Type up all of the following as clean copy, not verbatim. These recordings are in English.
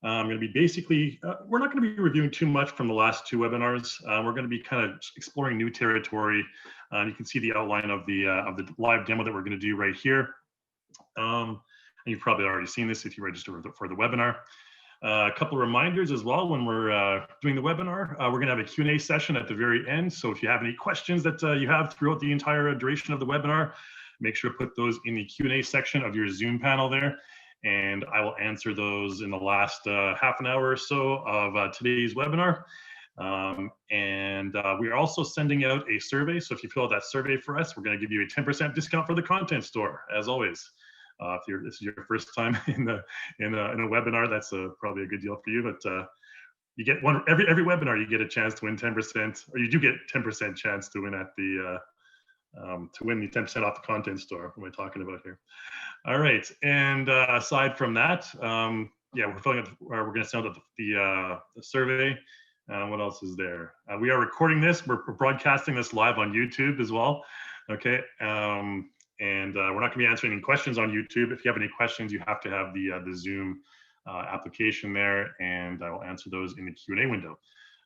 I'm going to be basically, we're not going to be reviewing too much from the last two webinars. We're going to be kind of exploring new territory. You can see the outline of the live demo that we're going to do right here. And you've probably already seen this if you register for the webinar. A couple of reminders as well when we're doing the webinar. We're going to have a Q&A session at the very end. So if you have any questions that you have throughout the entire duration of the webinar, make sure to put those in the Q&A section of your Zoom panel there. And I will answer those in the last half an hour or so of today's webinar. We are also sending out a survey. So if you fill out that survey for us, we're going to give you a 10% discount for the content store, as always. If this is your first time in a webinar, that's probably a good deal for you. But you get one every webinar, you get a chance to win 10%, or you do get 10% chance to win at the to win the 10% off the content store. What am I talking about here? All right, and aside from that, yeah, we're going to send out the survey. What else is there? We are recording this. We're broadcasting this live on YouTube as well. Okay, and we're not going to be answering any questions on YouTube. If you have any questions, you have to have the Zoom application there, and I will answer those in the Q&A window.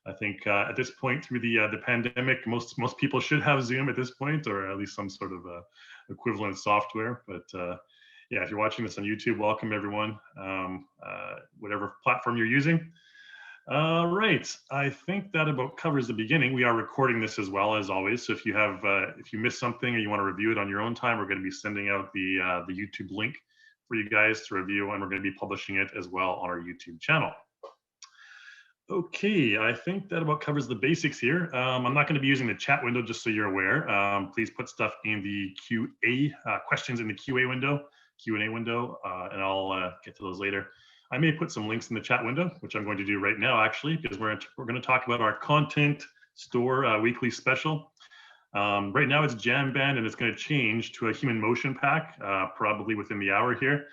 I think at this point through the pandemic, most people should have Zoom at this point, or at least some sort of equivalent software. But yeah, if you're watching this on YouTube, welcome everyone, whatever platform you're using. Right, I think that about covers the beginning. We are recording this as well, as always. So if you have, if you missed something or you want to review it on your own time, we're going to be sending out the YouTube link for you guys to review, and we're going to be publishing it as well on our YouTube channel. Okay, I think that about covers the basics here. I'm not going to be using the chat window, just so you're aware. Please put stuff in the QA questions in the Q&A window, and I'll get to those later. I may put some links in the chat window, which I'm going to do right now, actually, because we're going to talk about our content store weekly special. Right now it's jam band, and it's going to change to a human motion pack probably within the hour here.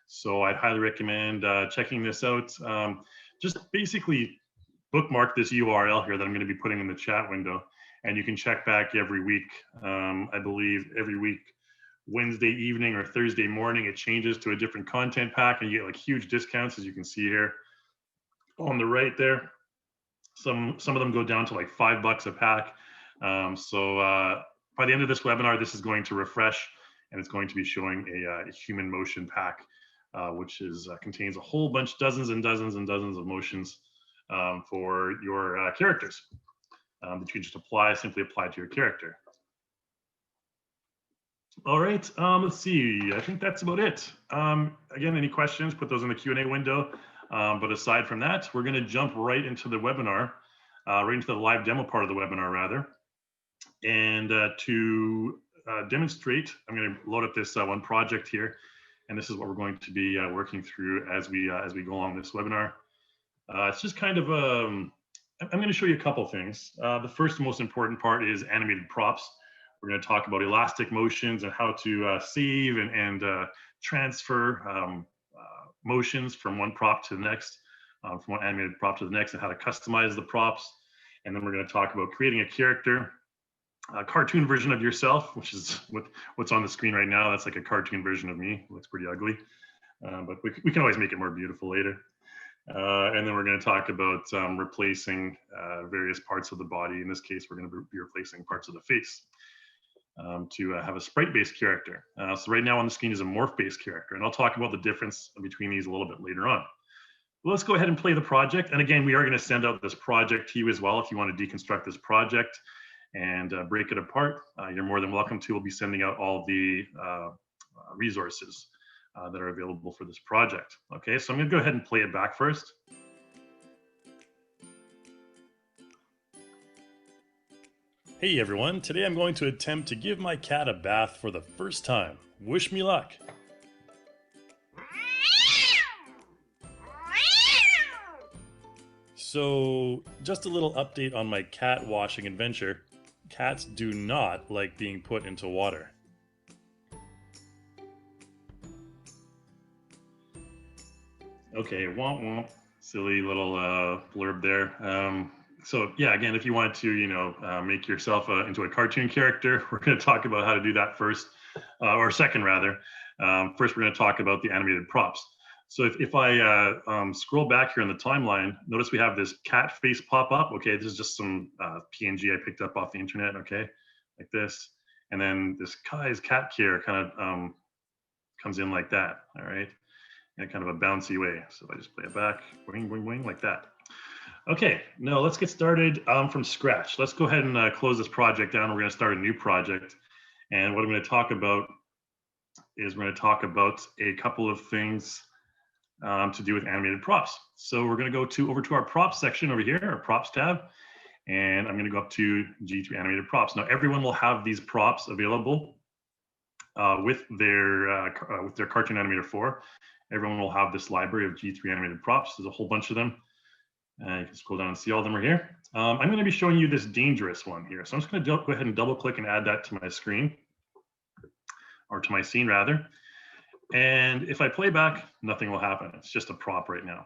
So I'd highly recommend checking this out. Just basically bookmark this URL here that I'm going to be putting in the chat window, and you can check back every week. I believe every week, Wednesday evening or Thursday morning, it changes to a different content pack, and you get like huge discounts, as you can see here on the right there. Some of them go down to like $5 a pack. So by the end of this webinar, this is going to refresh, and it's going to be showing a human motion pack, which contains a whole bunch, dozens and dozens and dozens of motions for your characters that you just simply apply to your character. All right, let's see. I think that's about it. Again, any questions, put those in the Q&A window. But aside from that, we're going to jump right into the webinar, right into the live demo part of the webinar, rather. And to demonstrate, I'm going to load up this one project here. And this is what we're going to be working through as we go along this webinar. It's just kind of, I'm going to show you a couple things. The first and most important part is animated props. We're going to talk about elastic motions and how to save and transfer motions from one prop to the next, from one animated prop to the next, and how to customize the props. And then we're going to talk about creating a character, a cartoon version of yourself, which is what's on the screen right now. That's like a cartoon version of me. It looks pretty ugly, but we can always make it more beautiful later. And then we're going to talk about replacing various parts of the body. In this case, we're going to be replacing parts of the face to have a sprite-based character. So right now on the screen is a morph-based character, and I'll talk about the difference between these a little bit later on. Well, let's go ahead and play the project. And again, we are going to send out this project to you as well if you want to deconstruct this project and break it apart. You're more than welcome to. We'll be sending out all the resources that are available for this project. Okay, so I'm going to go ahead and play it back first. Hey everyone, today I'm going to attempt to give my cat a bath for the first time. Wish me luck. So, just a little update on my cat washing adventure. Cats do not like being put into water. Okay, womp womp. Silly little blurb there. So yeah, again, if you want to, make yourself into a cartoon character, we're going to talk about how to do that first, or second rather. First, we're going to talk about the animated props. So if I scroll back here in the timeline, notice we have this cat face pop up. Okay, this is just some PNG I picked up off the internet. Okay, like this, and then this Kai's cat care kind of comes in like that. All right, in kind of a bouncy way. So if I just play it back, wing, wing, wing, like that. Okay, now let's get started from scratch. Let's go ahead and close this project down. We're going to start a new project, and what I'm going to talk about is we're going to talk about a couple of things to do with animated props. So we're going to go over to our props section over here, our props tab, and I'm going to go up to G3 animated props. Now everyone will have these props available with their Cartoon Animator 4. Everyone will have this library of G3 animated props. There's a whole bunch of them. You can scroll down and see all of them are here. I'm going to be showing you this dangerous one here. So I'm just going to go ahead and double click and add that to my screen, or to my scene rather. And if I play back, nothing will happen. It's just a prop right now.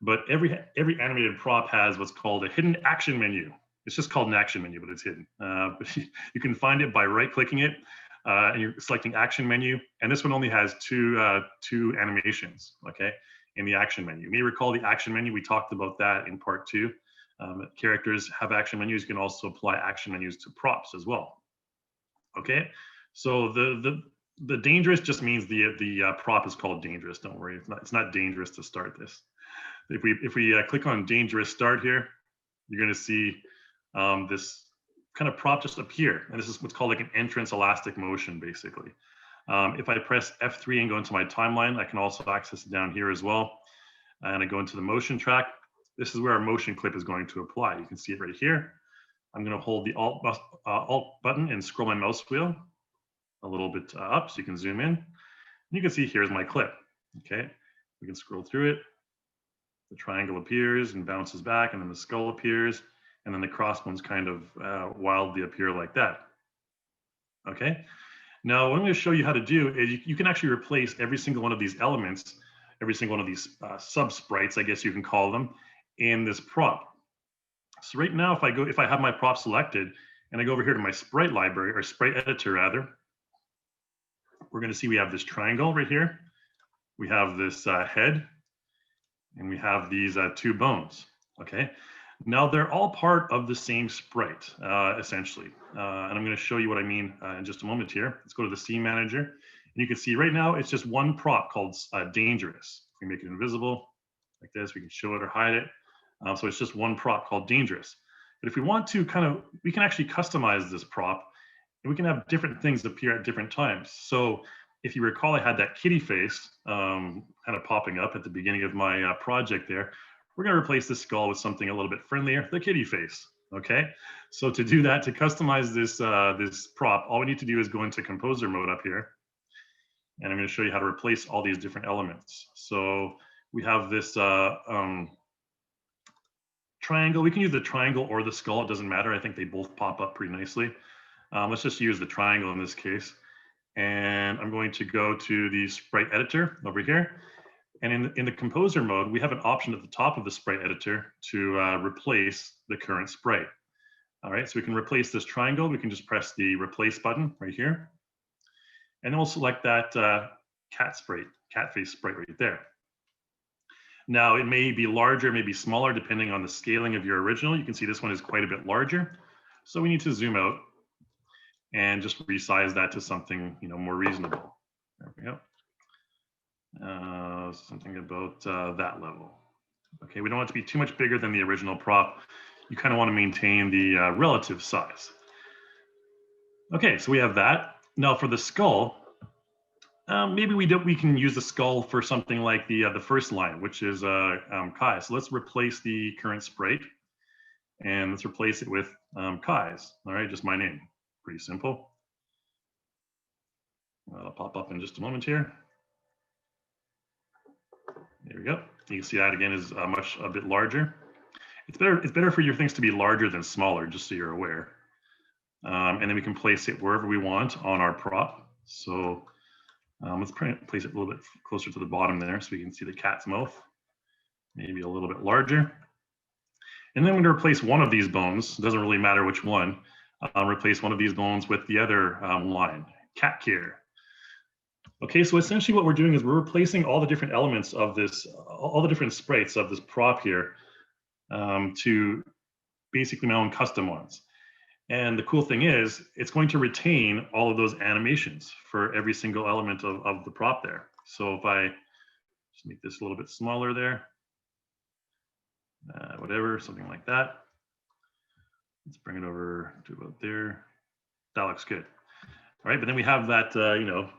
But every animated prop has what's called a hidden action menu. It's just called an action menu, but it's hidden. But you can find it by right-clicking it, and you're selecting action menu. And this one only has two animations, okay, in the action menu. You may recall the action menu. We talked about that in part 2. Characters have action menus. You can also apply action menus to props as well. Okay, so the dangerous just means the prop is called dangerous. Don't worry, it's not dangerous to start this. If we click on dangerous start here, you're going to see this kind of prop just appear, and this is what's called like an entrance elastic motion, basically. If I press F3 and go into my timeline, I can also access it down here as well. And I go into the motion track. This is where our motion clip is going to apply. You can see it right here. I'm going to hold the Alt button and scroll my mouse wheel a little bit up so you can zoom in. And you can see here's my clip. Okay, we can scroll through it. The triangle appears and bounces back, and then the skull appears, and then the crossbones kind of wildly appear like that. Okay, now what I'm going to show you how to do is you can actually replace every single one of these elements, every single one of these sub sprites, I guess you can call them, in this prop. So right now, if I have my prop selected and I go over here to my sprite library, or sprite editor rather, we're going to see we have this triangle right here. We have this head, and we have these 2 bones. Okay, now they're all part of the same sprite, essentially. And I'm going to show you what I mean in just a moment here. Let's go to the scene manager, and you can see right now it's just one prop called dangerous. If we make it invisible like this, we can show it or hide it. So it's just one prop called dangerous. But if we want to we can actually customize this prop, and we can have different things appear at different times. So if you recall, I had that kitty face kind of popping up at the beginning of my project there. We're going to replace the skull with something a little bit friendlier, the kitty face. Okay, so to do that, to customize this this prop, all we need to do is go into composer mode up here, and I'm going to show you how to replace all these different elements. So we have this triangle. We can use the triangle or the skull. It doesn't matter. I think they both pop up pretty nicely. Let's just use the triangle in this case. And I'm going to go to the Sprite Editor over here. And in the composer mode, we have an option at the top of the Sprite Editor to replace the current sprite. All right, so we can replace this triangle. We can just press the replace button right here. And then we'll select that cat face sprite right there. Now, it may be larger, it may be smaller, depending on the scaling of your original. You can see this one is quite a bit larger. So we need to zoom out and just resize that to something, more reasonable. There we go. Something about that level. Okay, we don't want it to be too much bigger than the original prop. You kind of want to maintain the relative size. Okay, so we have that. Now for the skull, maybe we can use the skull for something like the first line, which is Kai. So let's replace the current sprite, and let's replace it with Kai's. All right, just my name. Pretty simple. That'll pop up in just a moment here. There we go. You can see that again is a bit larger. It's better for your things to be larger than smaller, just so you're aware. And then we can place it wherever we want on our prop. So let's place it a little bit closer to the bottom there so we can see the cat's mouth, maybe a little bit larger. And then we're going to replace one of these bones. It doesn't really matter which one. Replace one of these bones with the other line, cat care. Okay, so essentially what we're doing is we're replacing all the different elements of this, all the different sprites of this prop here to basically my own custom ones. And the cool thing is it's going to retain all of those animations for every single element of the prop there. So if I just make this a little bit smaller there, whatever, something like that. Let's bring it over to about there. That looks good. All right, but then we have that, you know,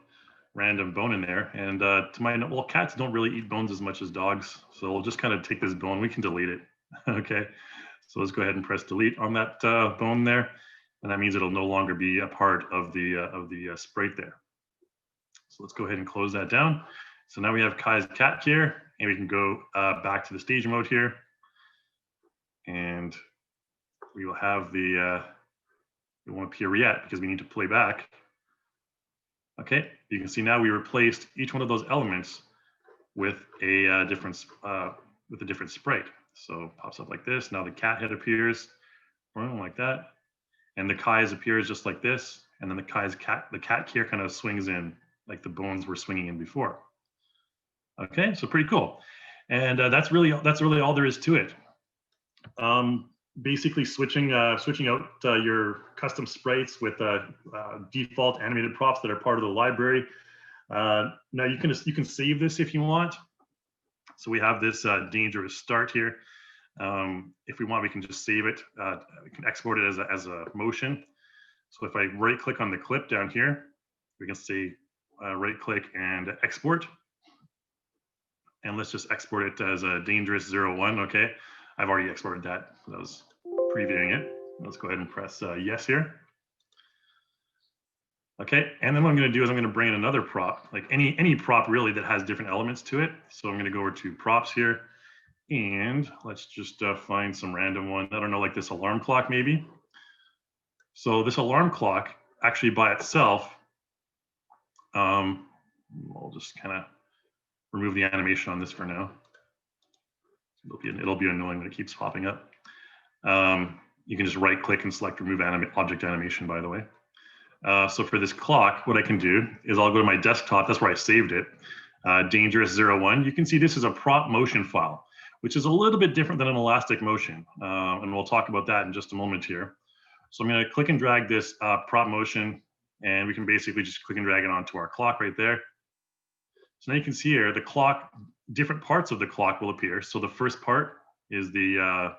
random bone in there. And to my, well, cats don't really eat bones as much as dogs. So we'll just kind of take this bone, we can delete it. Okay, so let's go ahead and press delete on that bone there. And that means it'll no longer be a part of the sprite there. So let's go ahead and close that down. So now we have Kai's cat here, and we can go back to the stage mode here. And we will have the, it won't appear yet because we need to play back. Okay, you can see now we replaced each one of those elements with a different sprite. So it pops up like this. Now the cat head appears, like that, and the Kai's appears just like this, and then the cat here kind of swings in like the bones were swinging in before. Okay, so pretty cool, and that's really all there is to it. Basically switching out your custom sprites with default animated props that are part of the library. Now you can save this if you want. So we have this dangerous start here. If we want, we can just save it. We can export it as a motion. So if I right click on the clip down here, we can say right click and export. And let's just export it as a dangerous 01. Okay, I've already exported that. I was previewing it. Let's go ahead and press yes here. Okay, and then what I'm going to do is I'm going to bring in another prop, like any prop really that has different elements to it. So I'm going to go over to props here, and let's just find some random one. I don't know, like this alarm clock maybe. So this alarm clock actually by itself, I'll just kind of remove the animation on this for now. It'll be annoying when it keeps popping up. You can just right click and select remove object animation, by the way. So for this clock, what I can do is I'll go to my desktop. That's where I saved it. Dangerous 01. You can see this is a prop motion file, which is a little bit different than an elastic motion. And we'll talk about that in just a moment here. So I'm going to click and drag this prop motion, and we can basically just click and drag it onto our clock right there. So now you can see here, the clock, different parts of the clock will appear. So the first part is the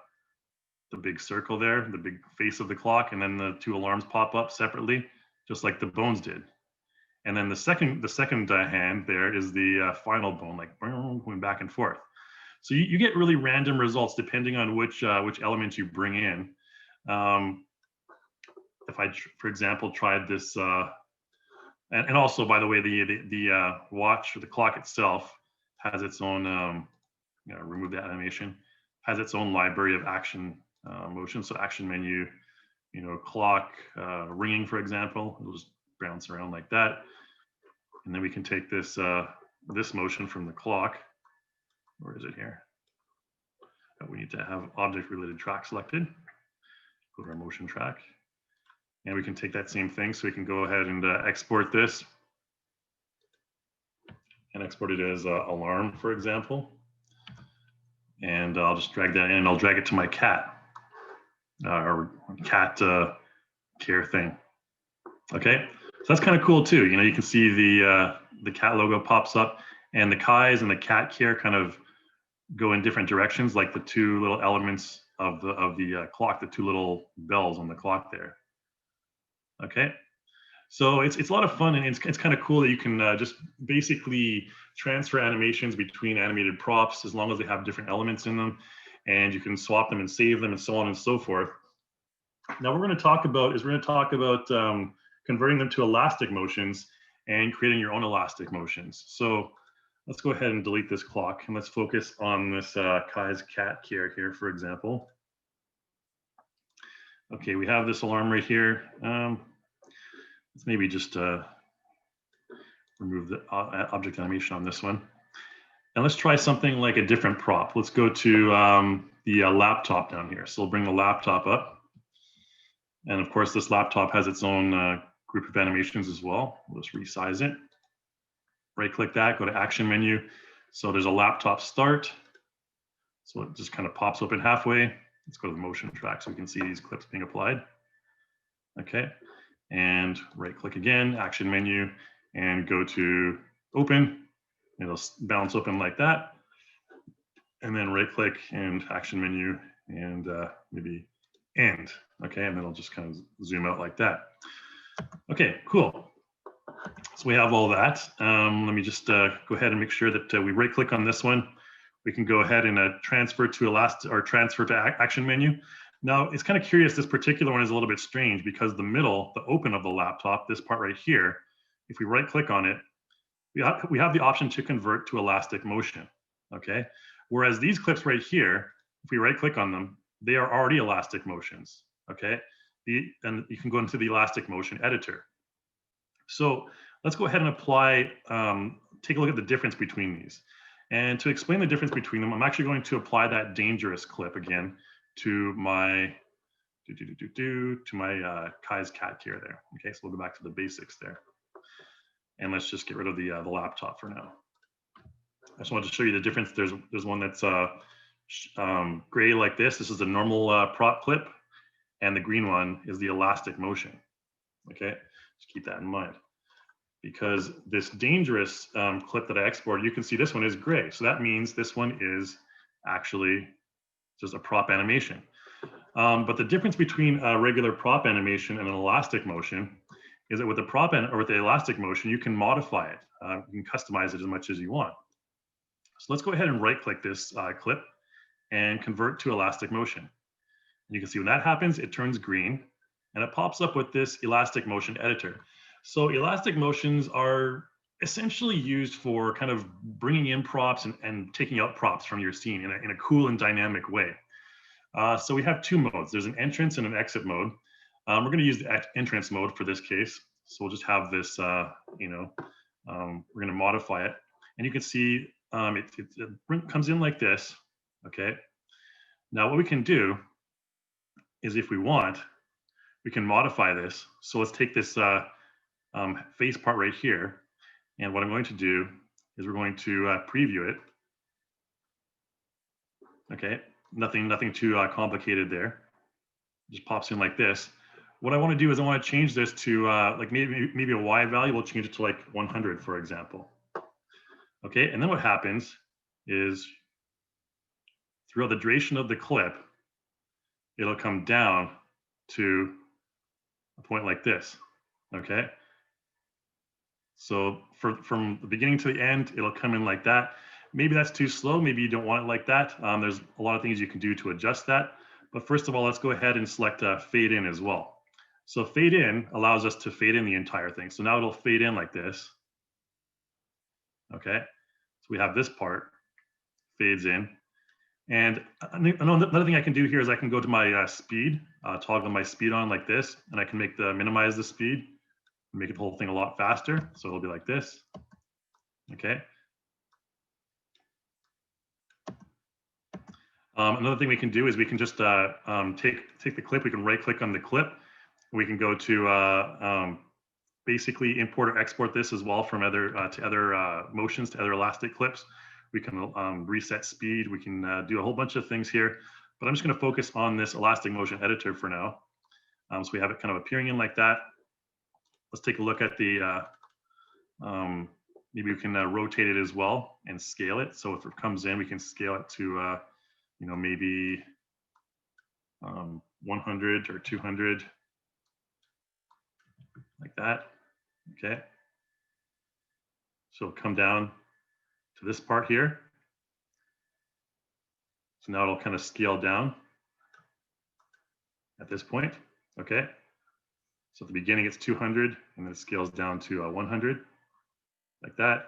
big circle there, the big face of the clock, and then the two alarms pop up separately, just like the bones did. And then the second hand there is the final bone, like going back and forth. So you get really random results depending on which element you bring in. If I, for example, tried this, and also, by the way, the watch or the clock itself has its own, remove that animation, has its own library of action motion. So action menu, clock ringing, for example, it'll just bounce around like that. And then we can take this this motion from the clock. Where is it here? We need to have object related track selected. Go to our motion track. And we can take that same thing. So we can go ahead and export this and export it as alarm, for example. And I'll just drag that in, and I'll drag it to my cat or cat care thing. Okay, so that's kind of cool too. You can see the cat logo pops up, and the Kai's and the cat care kind of go in different directions, like the two little elements of the clock, the two little bells on the clock there. Okay, so it's a lot of fun, and it's kind of cool that you can just basically transfer animations between animated props as long as they have different elements in them, and you can swap them and save them and so on and so forth. Now what we're going to talk about converting them to elastic motions and creating your own elastic motions. So let's go ahead and delete this clock, and let's focus on this Kai's cat care here, for example. Okay, we have this alarm right here. Let's maybe just remove the object animation on this one. And let's try something like a different prop. Let's go to the laptop down here. So we'll bring the laptop up. And of course, this laptop has its own group of animations as well. We'll just resize it. right click that, go to action menu. So there's a laptop start. So it just kind of pops open halfway. Let's go to the motion track so we can see these clips being applied. Okay, and right click again, action menu, and go to open. It'll bounce open like that. And then right click and action menu and maybe end. Okay, and then it'll just kind of zoom out like that. Okay, cool. So we have all that. Let me just go ahead and make sure that we right click on this one. We can go ahead and transfer to transfer to action menu. Now it's kind of curious, this particular one is a little bit strange because the middle, the open of the laptop, this part right here, if we right click on it, we have the option to convert to elastic motion, okay? Whereas these clips right here, if we right click on them, they are already elastic motions, okay? And you can go into the elastic motion editor. So let's go ahead and apply, take a look at the difference between these. And to explain the difference between them, I'm actually going to apply that dangerous clip again to my Kai's cat care there. Okay, so we'll go back to the basics there. And let's just get rid of the laptop for now. I just wanted to show you the difference. There's one that's gray like this. This is a normal prop clip, and the green one is the elastic motion. Okay, just keep that in mind. Because this dangerous clip that I exported, you can see this one is gray. So that means this one is actually just a prop animation. But the difference between a regular prop animation and an elastic motion is that with the prop or with the elastic motion, you can modify it. You can customize it as much as you want. So let's go ahead and right click this clip and convert to elastic motion. And you can see when that happens, it turns green and it pops up with this elastic motion editor. So elastic motions are essentially used for kind of bringing in props and taking out props from your scene in a cool and dynamic way. So we have two modes. There's an entrance and an exit mode. We're going to use the entrance mode for this case. So we'll just have this, we're going to modify it. And you can see it comes in like this, okay? Now what we can do is if we want, we can modify this. So let's take this face part right here. And what I'm going to do is we're going to preview it. Okay, nothing too complicated there. Just pops in like this. What I want to do is I want to change this to like maybe a Y value. We'll change it to like 100, for example. Okay, and then what happens is throughout the duration of the clip, it'll come down to a point like this. Okay. So from the beginning to the end, it'll come in like that. Maybe that's too slow. Maybe you don't want it like that. There's a lot of things you can do to adjust that. But first of all, let's go ahead and select fade in as well. So fade in allows us to fade in the entire thing. So now it'll fade in like this. Okay. So we have this part fades in. And another thing I can do here is I can go to my speed, toggle my speed on like this, and I can minimize the speed. Make the whole thing a lot faster. So it'll be like this. Okay. Another thing we can do is we can just take the clip. We can right click on the clip. We can go to basically import or export this as well from other motions to other elastic clips. We can reset speed. We can do a whole bunch of things here, but I'm just going to focus on this elastic motion editor for now. So we have it kind of appearing in like that. Let's take a look at the, maybe we can rotate it as well and scale it. So if it comes in, we can scale it to, maybe 100 or 200, like that, okay? So it'll come down to this part here. So now it'll kind of scale down at this point, okay? So at the beginning it's 200 and then it scales down to 100 like that.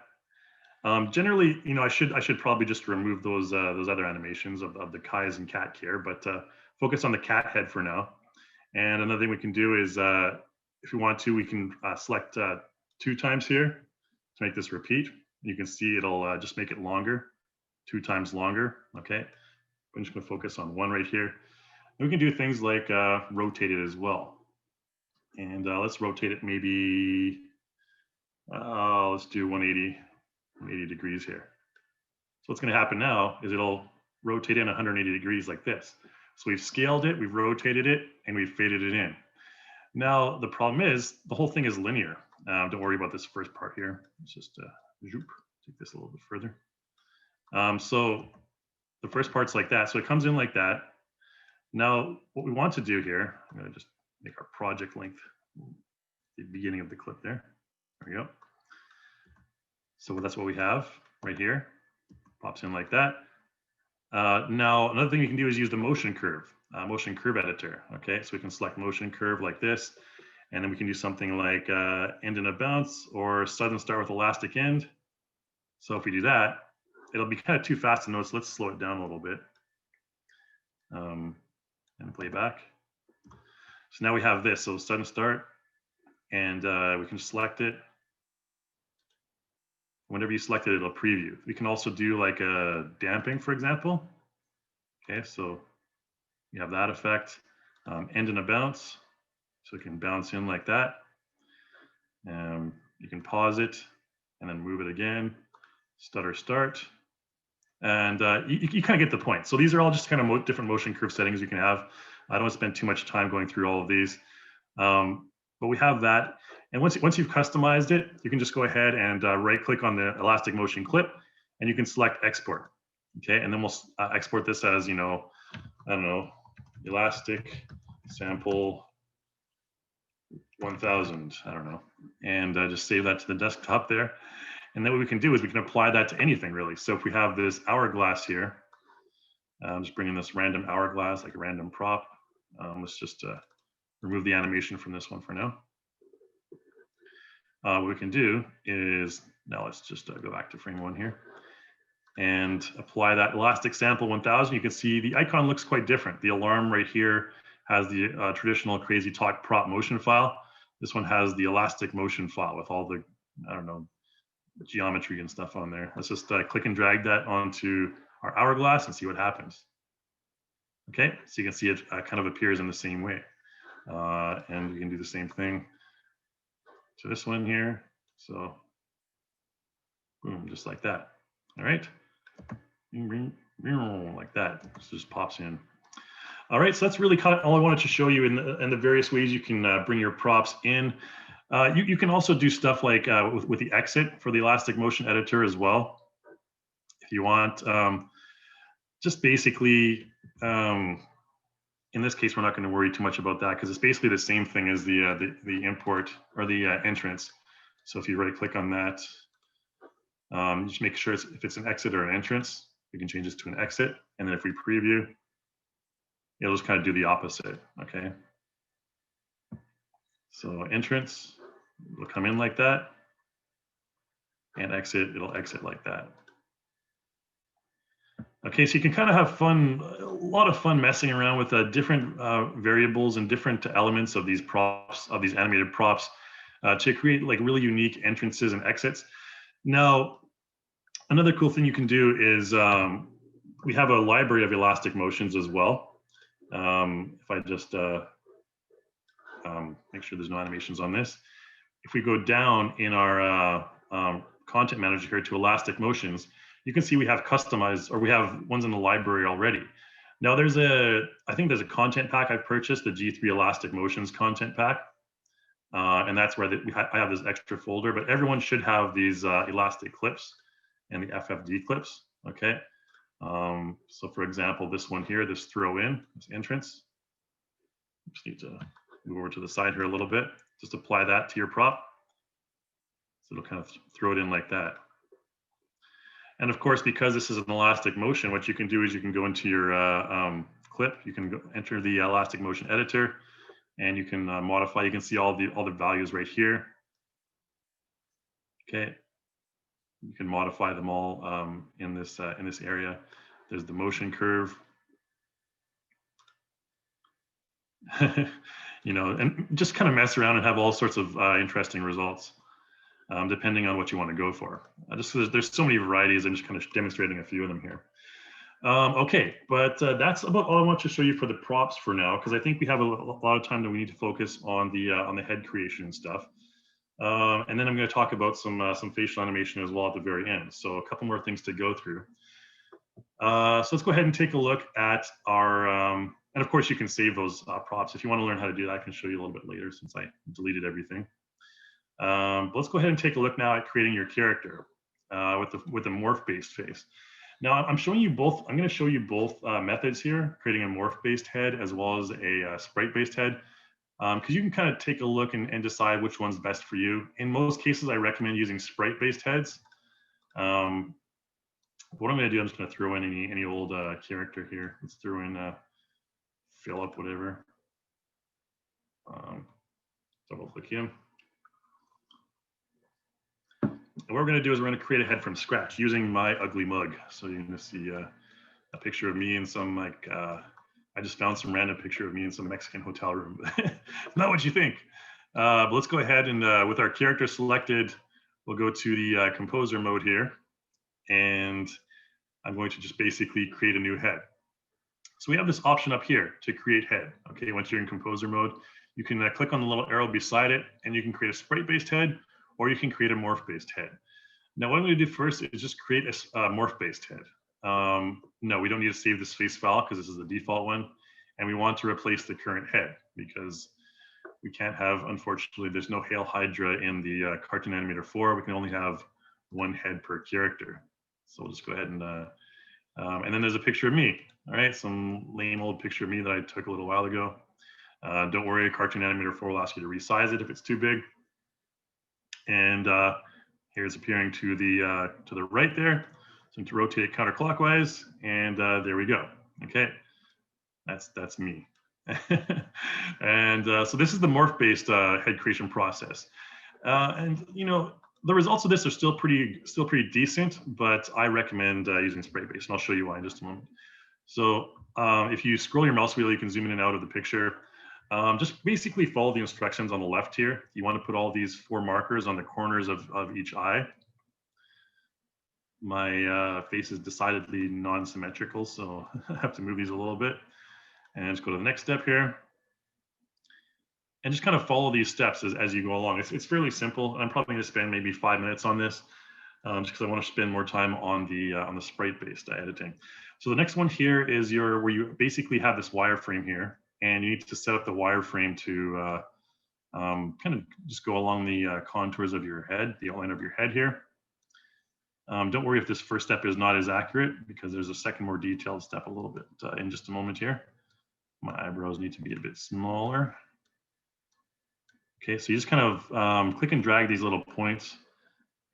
Generally, I should probably just remove those other animations of the Kai's and cat care, but focus on the cat head for now. And another thing we can do is if we want to, we can select 2 times here to make this repeat. You can see it'll just make it longer, 2 times longer, okay? I'm just gonna focus on 1 right here. And we can do things like rotate it as well. And let's rotate it maybe, let's do 180 80 degrees here. So what's going to happen now is it'll rotate in 180 degrees like this. So we've scaled it, we've rotated it, and we've faded it in. Now, the problem is the whole thing is linear. Don't worry about this first part here. Let's just take this a little bit further. So the first part's like that. So it comes in like that. Now, what we want to do here, I'm going to just make our project length the beginning of the clip there. There we go. So that's what we have right here. Pops in like that. Now, another thing we can do is use the motion curve editor. Okay, so we can select motion curve like this, and then we can do something like end in a bounce or sudden start with elastic end. So if we do that, it'll be kind of too fast to notice. Let's slow it down a little bit and play back. So now we have this. So sudden start, and we can select it. Whenever you select it, it'll preview. We can also do like a damping, for example. Okay, so you have that effect. End in a bounce, so it can bounce in like that. You can pause it and then move it again. Stutter start. And you kind of get the point. So these are all just kind of different motion curve settings you can have. I don't want to spend too much time going through all of these. But we have that. And once you've customized it, you can just go ahead and right-click on the elastic motion clip, and you can select export. Okay, and then we'll export this as, you know, I don't know, elastic sample 1000. I don't know, and just save that to the desktop there. And then what we can do is we can apply that to anything really. So if we have this hourglass here, I'm just bringing this random hourglass, like a random prop. Let's just remove the animation from this one for now. What we can do is, now let's just go back to frame 1 here and apply that elastic sample 1000. You can see the icon looks quite different. The alarm right here has the traditional crazy talk prop motion file. This one has the elastic motion file with all the, I don't know, geometry and stuff on there. Let's just click and drag that onto our hourglass and see what happens. Okay, so you can see it kind of appears in the same way. And we can do the same thing to this one here. So boom, just like that. All right, like that. This just pops in. All right, so that's really kind of all I wanted to show you in the various ways you can bring your props in. You can also do stuff like with the exit for the elastic motion editor as well, if you want. Just basically, in this case, we're not going to worry too much about that because it's basically the same thing as the import or the entrance. So if you right-click on that, just make sure if it's an exit or an entrance, we can change this to an exit. And then if we preview, it'll just kind of do the opposite. Okay. So entrance will come in like that, and exit, it'll exit like that. Okay, so you can kind of have fun, a lot of fun messing around with different variables and different elements of these props, of these animated props, to create like really unique entrances and exits. Now, another cool thing you can do is we have a library of elastic motions as well. If I just make sure there's no animations on this. If we go down in our content manager here to elastic motions, you can see we have customized, or we have ones in the library already. Now I think there's a content pack I've purchased, the G3 Elastic Motions content pack. And that's where I have this extra folder, but everyone should have these elastic clips and the FFD clips, okay? So for example, this one here, this throw in, this entrance. Just need to move over to the side here a little bit. Just apply that to your prop. So it'll kind of throw it in like that. And of course, because this is an elastic motion, what you can do is you can go into your clip, you can enter the elastic motion editor, and you can modify. You can see all the values right here. Okay, you can modify them all in this area. There's the motion curve. You know, and just kind of mess around and have all sorts of interesting results. Depending on what you want to go for. There's so many varieties. I'm just kind of demonstrating a few of them here. Okay, but that's about all I want to show you for the props for now, because I think we have a lot of time that we need to focus on the head creation and stuff. And then I'm going to talk about some facial animation as well at the very end. So a couple more things to go through. So let's go ahead and take a look at our, and of course you can save those props. If you want to learn how to do that, I can show you a little bit later since I deleted everything. But let's go ahead and take a look now at creating your character with the morph-based face. Now I'm showing you both. I'm going to show you both methods here, creating a morph-based head as well as a sprite-based head, because you can kind of take a look and decide which one's best for you. In most cases, I recommend using sprite-based heads. What I'm going to do, I'm just going to throw in any old character here. Let's throw in Philip, whatever. Double click him. And what we're going to do is we're going to create a head from scratch using my ugly mug. So you're going to see a picture of me in some I just found some random picture of me in some Mexican hotel room. Not what you think. But let's go ahead and with our character selected, we'll go to the composer mode here. And I'm going to just basically create a new head. So we have this option up here to create head. Okay, once you're in composer mode, you can click on the little arrow beside it and you can create a sprite-based head or you can create a morph-based head. Now what I'm going to do first is just create a morph-based head. No, we don't need to save this face file because this is the default one. And we want to replace the current head because we can't have, unfortunately, there's no Hail Hydra in the Cartoon Animator 4. We can only have one head per character. So we'll just go ahead and then there's a picture of me. All right, some lame old picture of me that I took a little while ago. Don't worry, Cartoon Animator 4 will ask you to resize it if it's too big. And here's appearing to the right there. So to rotate it counterclockwise, and there we go. Okay, that's me. And so this is the morph-based head creation process. And you know, the results of this are still pretty decent, but I recommend using sprite-based, and I'll show you why in just a moment. So if you scroll your mouse wheel, you can zoom in and out of the picture. Just basically follow the instructions on the left here. You want to put all these 4 markers on the corners of each eye. My face is decidedly non-symmetrical, so I have to move these a little bit. And just go to the next step here. And just kind of follow these steps as you go along. It's fairly simple. I'm probably going to spend maybe 5 minutes on this, just because I want to spend more time on the sprite-based editing. So the next one here is where you basically have this wireframe here, and you need to set up the wireframe to kind of just go along the contours of your head, the outline of your head here. Don't worry if this first step is not as accurate, because there's a second, more detailed step a little bit in just a moment here. My eyebrows need to be a bit smaller. Okay, so you just kind of click and drag these little points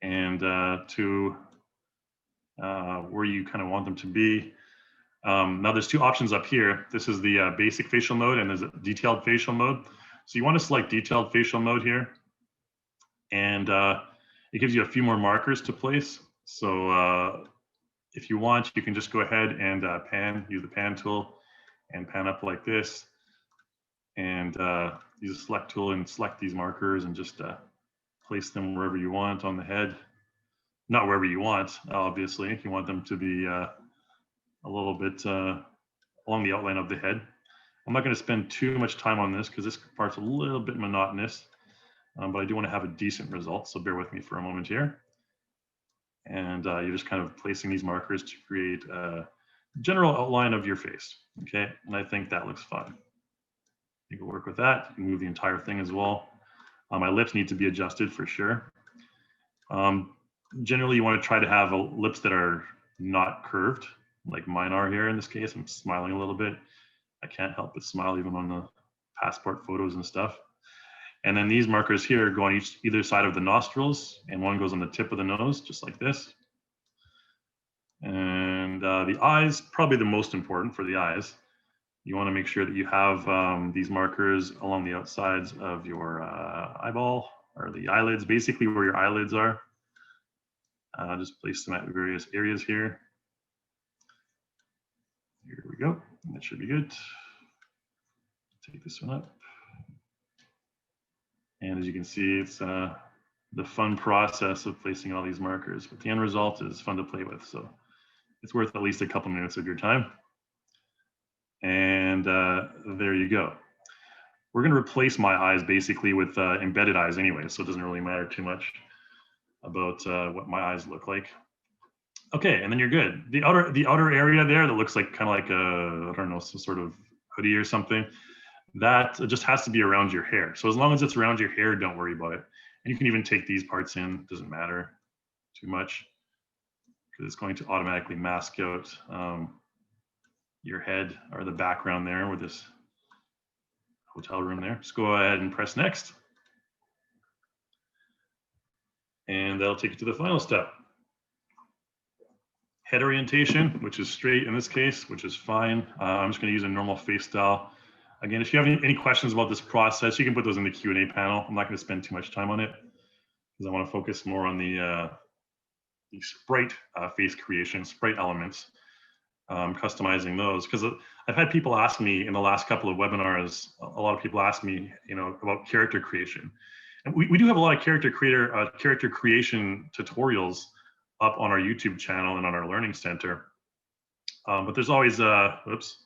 and to where you kind of want them to be. Now there's 2 options up here. This is the basic facial mode and there's a detailed facial mode. So you want to select detailed facial mode here. And it gives you a few more markers to place. So if you want, you can just go ahead and use the pan tool and pan up like this. And use the select tool and select these markers and just place them wherever you want on the head. Not wherever you want, obviously. If you want them to be a little bit along the outline of the head. I'm not going to spend too much time on this because this part's a little bit monotonous, but I do want to have a decent result, so bear with me for a moment here. And you're just kind of placing these markers to create a general outline of your face, okay? And I think that looks fine. You can work with that. You can move the entire thing as well. My lips need to be adjusted for sure. Generally, you want to try to have lips that are not curved, like mine are here in this case. I'm smiling a little bit. I can't help but smile even on the passport photos and stuff. And then these markers here go on either side of the nostrils, and one goes on the tip of the nose, just like this. And the eyes, probably the most important for the eyes. You want to make sure that you have these markers along the outsides of your eyeball, or the eyelids, basically where your eyelids are. Just place them at various areas here. Here we go. That should be good. Take this one up. And as you can see, it's the fun process of placing all these markers, but the end result is fun to play with. So it's worth at least a couple minutes of your time. And there you go. we're going to replace my eyes basically with embedded eyes anyway, so it doesn't really matter too much about what my eyes look like. Okay, and then you're good. The outer area there that looks like kind of like a, I don't know, some sort of hoodie or something, that just has to be around your hair. So as long as it's around your hair, don't worry about it. And you can even take these parts in, doesn't matter too much, because it's going to automatically mask out your head or the background there with this hotel room there. Just go ahead and press next. And that'll take you to the final step. Head orientation, which is straight in this case, which is fine. I'm just going to use a normal face style. Again, if you have any questions about this process, you can put those in the Q&A panel. I'm not going to spend too much time on it because I want to focus more on the sprite face creation, sprite elements, customizing those. Because I've had people ask me in the last couple of webinars, a lot of people ask me, about character creation. And we do have a lot of character creation tutorials up on our YouTube channel and on our Learning Center. But there's always, oops.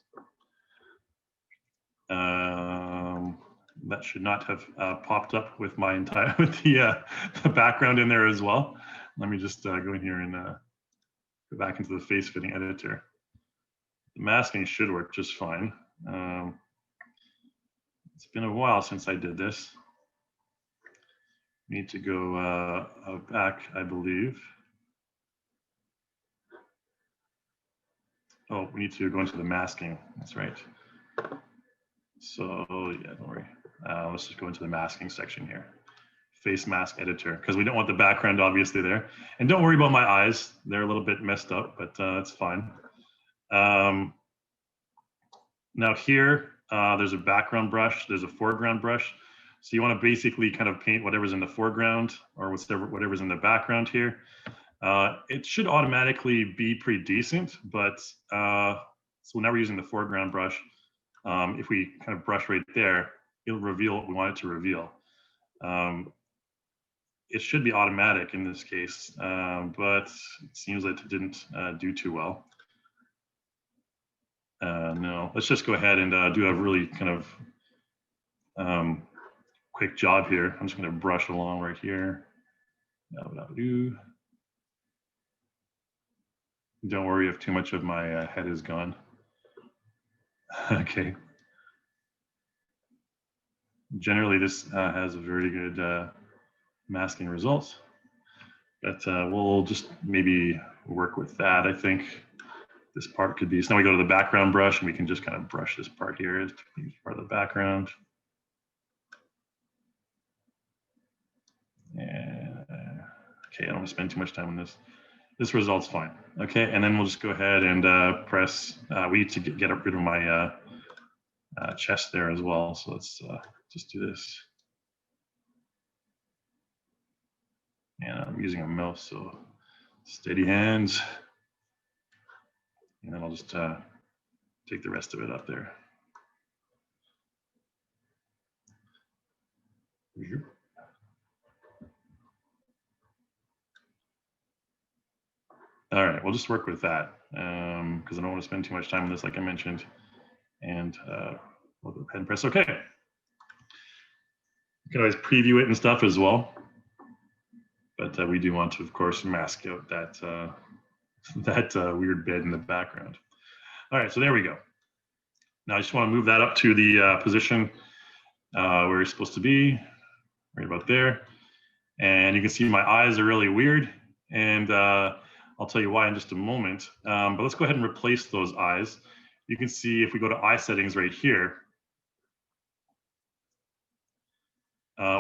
That should not have popped up with my entire, with the background in there as well. Let me just go in here and go back into the face fitting editor. The masking should work just fine. It's been a while since I did this. Need to go back, I believe. Oh, we need to go into the masking. That's right. So yeah, don't worry. Let's just go into the masking section here. Face mask editor, because we don't want the background obviously there. And don't worry about my eyes. They're a little bit messed up, but it's fine. Now here, there's a background brush. There's a foreground brush. So you want to basically kind of paint whatever's in the foreground or whatever's in the background here. It should automatically be pretty decent, but so now we're using the foreground brush. If we kind of brush right there, it'll reveal what we want it to reveal. It should be automatic in this case, but it seems like it didn't do too well. No, let's just go ahead and do a really kind of quick job here. I'm just going to brush along right here. Don't worry if too much of my head is gone. Okay. Generally, this has a very good masking results, but we'll just maybe work with that. I think this part could be, so now we go to the background brush and we can just kind of brush this part here as part of the background. And okay, I don't want to spend too much time on this. This result's fine. Okay, and then we'll just go ahead and press, we need to get rid of my chest there as well. So let's just do this. And I'm using a mouse, so steady hands. And then I'll just take the rest of it up there. All right, we'll just work with that because I don't want to spend too much time on this, like I mentioned. And we'll go ahead and press OK. You can always preview it and stuff as well. But we do want to, of course, mask out that, weird bed in the background. All right, so there we go. Now I just want to move that up to the position where it's supposed to be, right about there. And you can see my eyes are really weird. And I'll tell you why in just a moment. But let's go ahead and replace those eyes. You can see if we go to eye settings right here,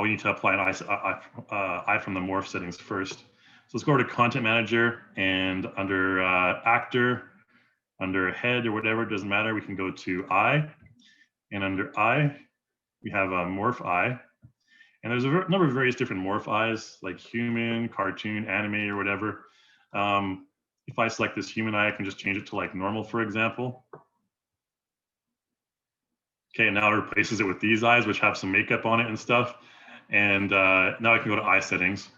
we need to apply an eye from the morph settings first. So let's go over to Content Manager, and under Actor, under Head or whatever, it doesn't matter, we can go to Eye. And under Eye, we have a Morph Eye. And there's a number of various different morph eyes, like human, cartoon, anime, or whatever. If I select this human eye, I can just change it to like normal, for example. Okay, now it replaces it with these eyes, which have some makeup on it and stuff. And now I can go to eye settings.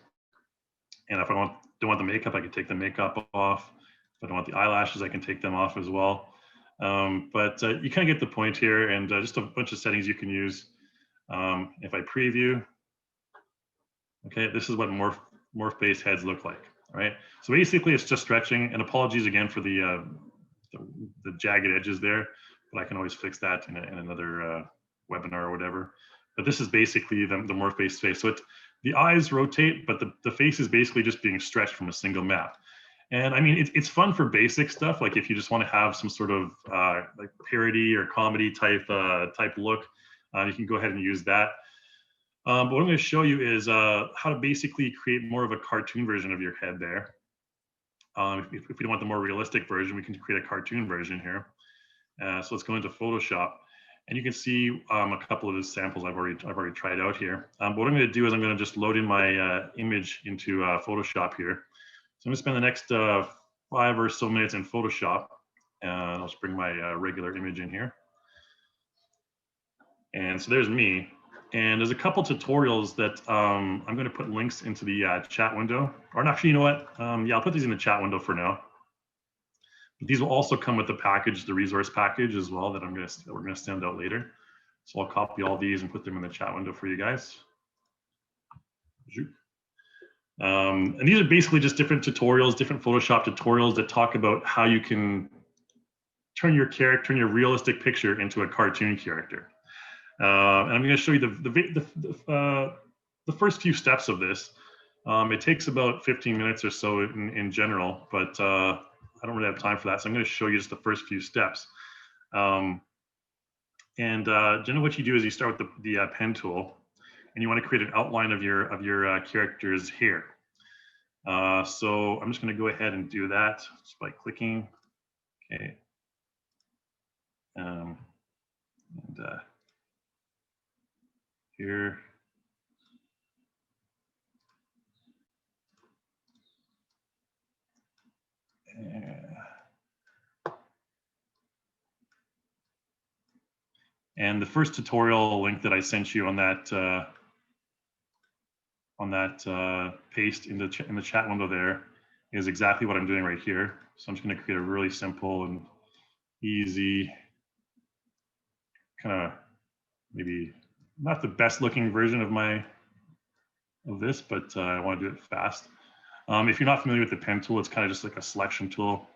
And if I don't want the makeup, I can take the makeup off. If I don't want the eyelashes, I can take them off as well. But you kind of get the point here, and just a bunch of settings you can use. If I preview, okay, this is what morph-based heads look like. All right. So basically, it's just stretching. And apologies again for the jagged edges there, but I can always fix that in another webinar or whatever. But this is basically the morph-based face. So the eyes rotate, but the face is basically just being stretched from a single map. And I mean, it's fun for basic stuff. Like if you just want to have some sort of like parody or comedy type look, you can go ahead and use that. But what I'm going to show you is how to basically create more of a cartoon version of your head there. If you don't want the more realistic version, we can create a cartoon version here. So let's go into Photoshop, and you can see a couple of the samples I've already tried out here. But what I'm going to do is I'm going to just load in my image into Photoshop here. So I'm going to spend the next 5 or so minutes in Photoshop, and I'll just bring my regular image in here. And so there's me. And there's a couple tutorials that I'm going to put links into the chat window. Or actually, you know what? Yeah, I'll put these in the chat window for now. But these will also come with the package, the resource package as well that we're going to send out later. So I'll copy all these and put them in the chat window for you guys. And these are basically just different tutorials, different Photoshop tutorials that talk about how you can turn your realistic picture into a cartoon character. And I'm going to show you the first few steps of this. It takes about 15 minutes or so in general, but I don't really have time for that. So I'm going to show you just the first few steps. Generally what you do is you start with the pen tool, and you want to create an outline of your character's hair. So I'm just going to go ahead and do that just by clicking. Okay. Here. And the first tutorial link that I sent you on that paste in the chat window there is exactly what I'm doing right here. So I'm just going to create a really simple and easy, kind of maybe not the best looking version of this, but I want to do it fast. If you're not familiar with the pen tool, it's kind of just like a selection tool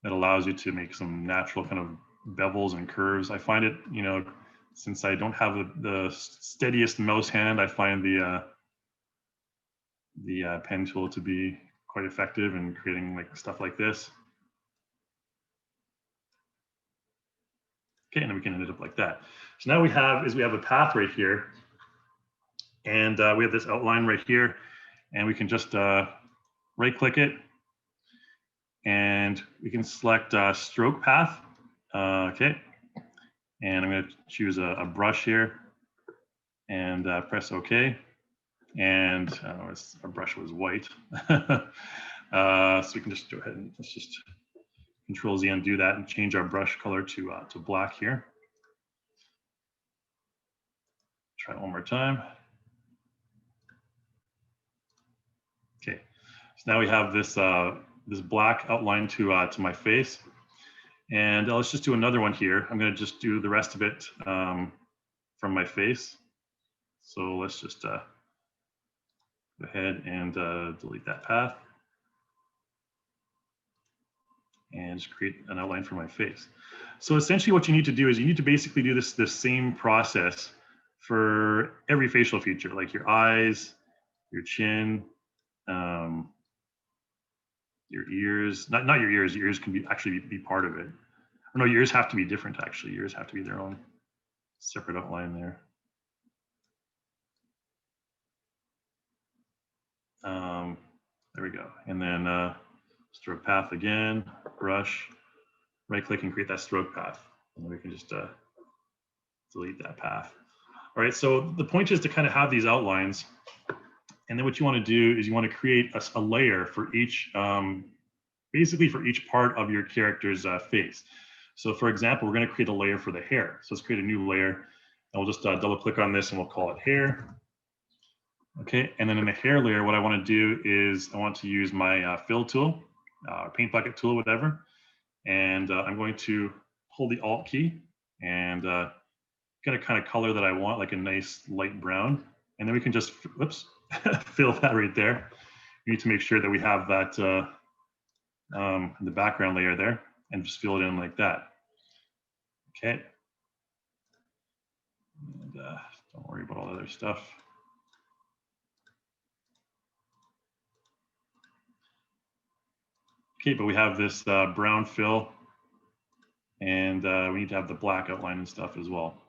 that allows you to make some natural kind of bevels and curves. I find it, you know, since I don't have the steadiest mouse hand, I find the pen tool to be quite effective in creating like stuff like this. Okay, and then we can end it up like that. So now we have a path right here, and we have this outline right here, and we can just right-click it, and we can select stroke path. Okay, and I'm going to choose a brush here, and press OK. And our brush was white, so we can just go ahead and let's just Control-Z undo that and change our brush color to black here. Try it one more time. Okay, so now we have this this black outline to my face, and let's just do another one here. I'm going to just do the rest of it from my face. So let's just go ahead and delete that path and just create an outline for my face. So essentially what you need to do is you need to basically do this same process for every facial feature, like your eyes, your chin, your ears, not your ears. Your ears can actually be part of it. Or no, your ears have to be different actually. Your ears have to be their own separate outline there. There we go. And then stroke path again, brush, right click and create that stroke path. And we can just delete that path. All right, so the point is to kind of have these outlines. And then what you want to do is you want to create a layer for each, basically for each part of your character's face. So for example, we're going to create a layer for the hair. So let's create a new layer. And we'll just double click on this and we'll call it hair. Okay, and then in the hair layer, what I want to do is I want to use my fill tool, paint bucket tool, whatever. And I'm going to hold the Alt key and get a kind of color that I want, like a nice light brown. And then we can just, whoops, fill that right there. We need to make sure that we have that the background layer there and just fill it in like that. Okay. And don't worry about all the other stuff. Okay, but we have this brown fill, and we need to have the black outline and stuff as well.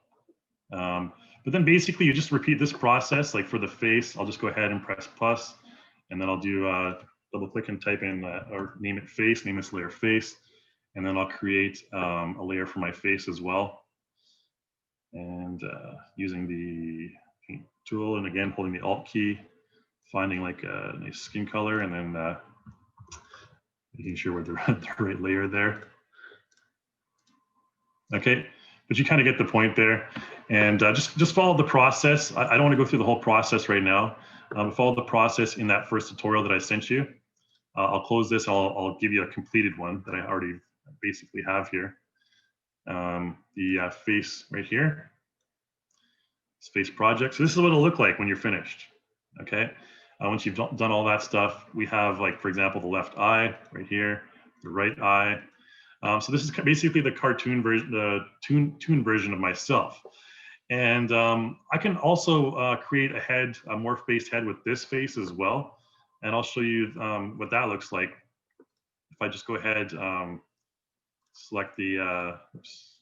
But then basically you just repeat this process, like for the face, I'll just go ahead and press plus, and then I'll do double click and type in or name it face, name this layer face, and then I'll create a layer for my face as well. And using the paint tool, and again, holding the Alt key, finding like a nice skin color, and then making sure we're the right layer there. Okay, but you kind of get the point there. And just follow the process. I don't want to go through the whole process right now. Follow the process in that first tutorial that I sent you. I'll close this. I'll give you a completed one that I already basically have here. The face right here. It's face project. So this is what it'll look like when you're finished. Okay. Once you've done all that stuff, we have, like, for example, the left eye right here, the right eye. So this is basically the cartoon version, the toon version of myself. And I can also create a head, a morph-based head with this face as well. And I'll show you what that looks like. If I just go ahead, select the, oops.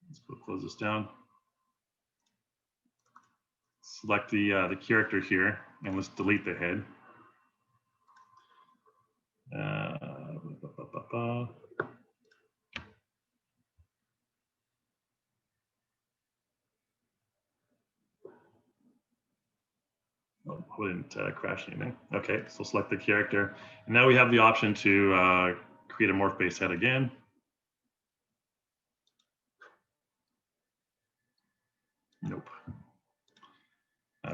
Let's go close this down. Select the character here, and let's delete the head. Oh, we didn't crash anything. Okay, so select the character. And now we have the option to create a morph-based head again. Nope.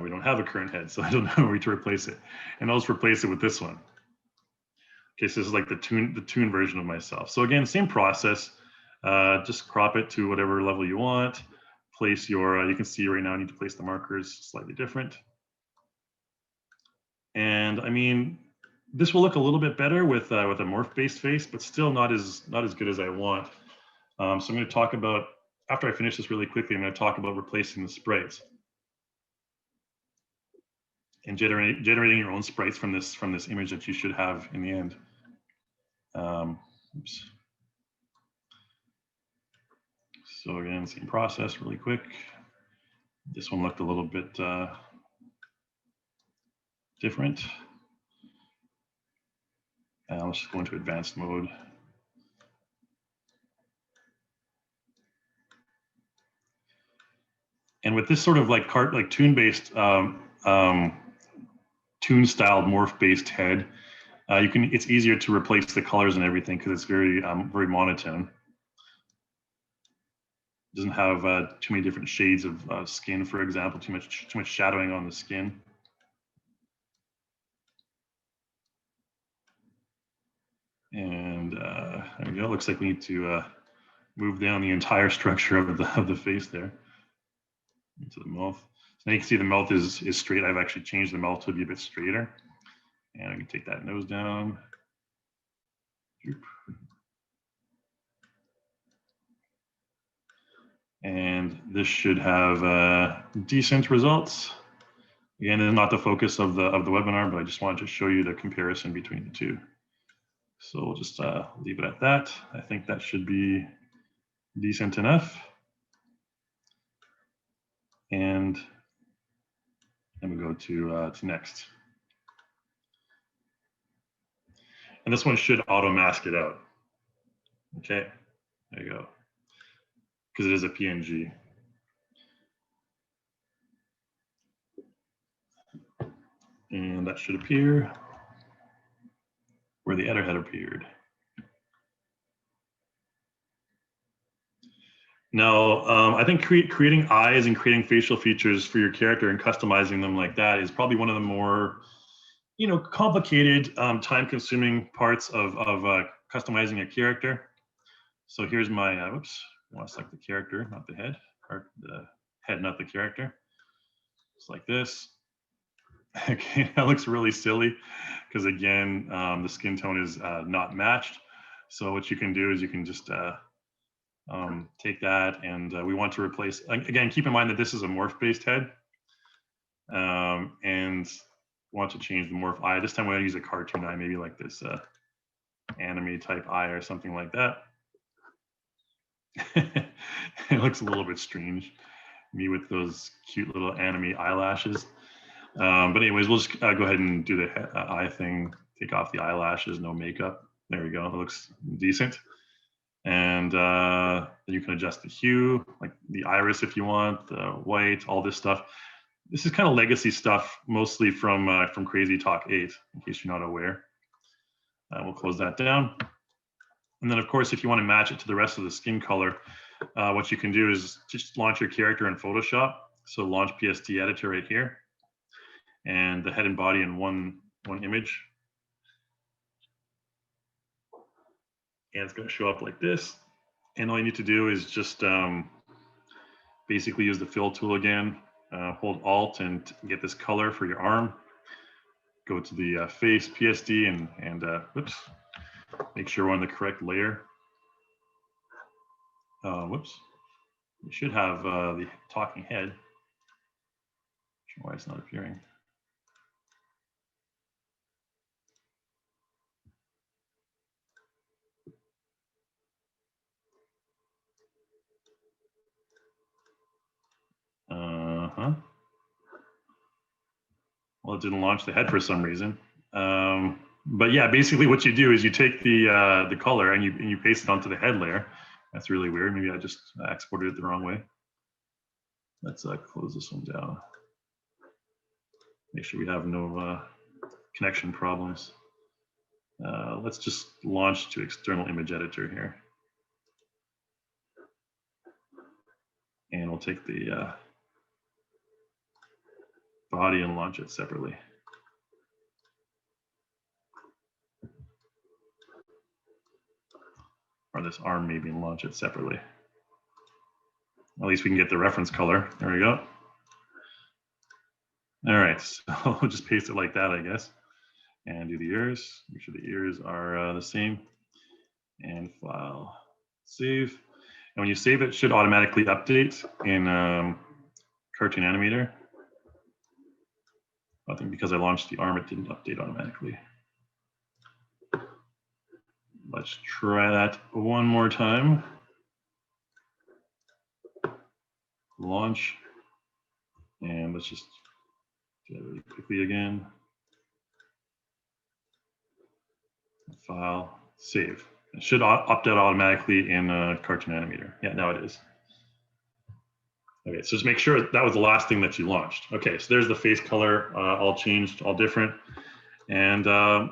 We don't have a current head, so I don't know where to replace it. And I'll just replace it with this one. Okay, so this is like the toon version of myself. So again, same process. Just crop it to whatever level you want. Place your, you can see right now I need to place the markers slightly different. And I mean, this will look a little bit better with a morph-based face, but still not as good as I want. So I'm going to talk about, after I finish this really quickly, I'm going to talk about replacing the sprites and generating your own sprites from this image that you should have in the end. Oops. So again, same process really quick. This one looked a little bit different. Let's just go into advanced mode. And with this sort of like toon-based, toon-styled morph-based head, it's easier to replace the colors and everything because it's very monotone. It doesn't have too many different shades of skin, for example, too much shadowing on the skin. And there we go. It looks like we need to move down the entire structure of the face there into the mouth. So now you can see the mouth is straight. I've actually changed the mouth to be a bit straighter. And I can take that nose down. And this should have decent results. Again, it's not the focus of the webinar, but I just wanted to show you the comparison between the two. So we'll just leave it at that. I think that should be decent enough. And then we go to next. And this one should auto mask it out. Okay, there you go. Because it is a PNG. And that should appear where the editor had appeared. Now, I think creating eyes and creating facial features for your character and customizing them like that is probably one of the more, complicated, time-consuming parts of customizing a character. So here's my, oops, want to select the character, not the head, or the head, not the character. Just like this. Okay, that looks really silly because again, the skin tone is not matched. So what you can do is you can just take that, and we want to replace, again, keep in mind that this is a morph-based head, and want to change the morph eye. This time we're going to use a cartoon eye, maybe like this anime type eye or something like that. It looks a little bit strange, me with those cute little anime eyelashes. But anyways, we'll just go ahead and do the eye thing, take off the eyelashes, no makeup. There we go, it looks decent. And you can adjust the hue, like the iris if you want, the white, all this stuff. This is kind of legacy stuff, mostly from Crazy Talk 8, in case you're not aware. We'll close that down. And then, of course, if you want to match it to the rest of the skin color, what you can do is just launch your character in Photoshop. So launch PSD Editor right here, and the head and body in one image. And it's going to show up like this. And all you need to do is just basically use the fill tool again. Hold Alt and get this color for your arm. Go to the face PSD and whoops, make sure we're on the correct layer. Whoops, we should have the talking head. Not sure why it's not appearing. Well, it didn't launch the head for some reason. But yeah, basically what you do is you take the color and you paste it onto the head layer. That's really weird. Maybe I just exported it the wrong way. Let's close this one down. Make sure we have no connection problems. Let's just launch to external image editor here. And we'll take the body and launch it separately. Or this arm maybe, and launch it separately. At least we can get the reference color. There we go. All right, so we'll just paste it like that, I guess. And do the ears. Make sure the ears are the same. And file, save. And when you save it, should automatically update in Cartoon Animator. I think because I launched the arm, it didn't update automatically. Let's try that one more time. Launch. And let's just do that really quickly again. File, save. It should update automatically in Cartoon Animator. Yeah, now it is. Okay, so just make sure that was the last thing that you launched. Okay, so there's the face color, all changed, all different. And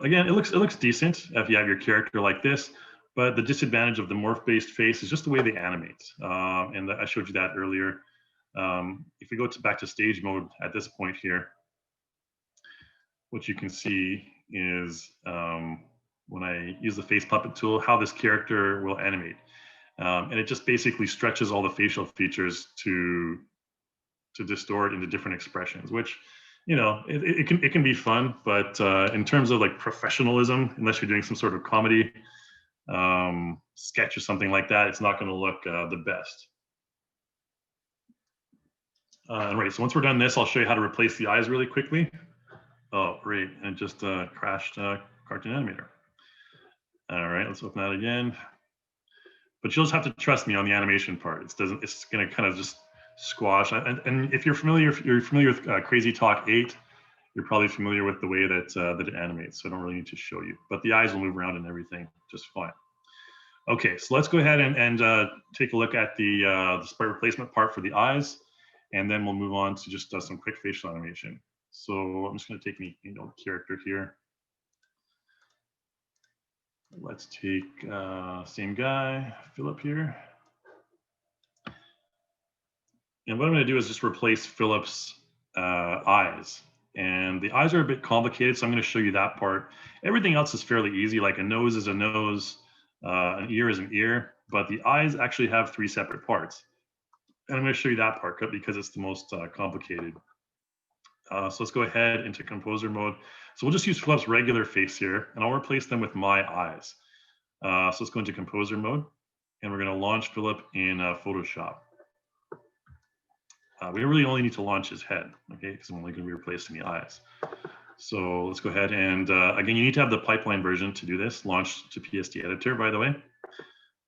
again, it looks decent if you have your character like this, but the disadvantage of the morph-based face is just the way they animate. And I showed you that earlier. If we go back to stage mode at this point here, what you can see is when I use the face puppet tool, how this character will animate. And it just basically stretches all the facial features to distort into different expressions, which, you know, it can be fun, but in terms of like professionalism, unless you're doing some sort of comedy sketch or something like that, it's not going to look the best. Right, so once we're done this, I'll show you how to replace the eyes really quickly. Oh, great, and it just crashed Cartoon Animator. All right, let's open that again. But you'll just have to trust me on the animation part. It's going to kind of just squash. And if you're familiar with Crazy Talk 8, you're probably familiar with the way that it animates. So I don't really need to show you. But the eyes will move around and everything just fine. Okay, so let's go ahead and take a look at the sprite replacement part for the eyes, and then we'll move on to just some quick facial animation. So I'm just going to take the character here. Let's take same guy, Philip here. And what I'm going to do is just replace Philip's eyes. And the eyes are a bit complicated, so I'm going to show you that part. Everything else is fairly easy, like a nose is a nose, an ear is an ear. but the eyes actually have 3 separate parts. And I'm going to show you that part because it's the most complicated. So let's go ahead into composer mode. So we'll just use Philip's regular face here, and I'll replace them with my eyes. So let's go into composer mode, and we're going to launch Philip in Photoshop. We really only need to launch his head, okay, because I'm only going to be replacing the eyes. So let's go ahead and, again, you need to have the pipeline version to do this. Launch to PSD Editor, by the way.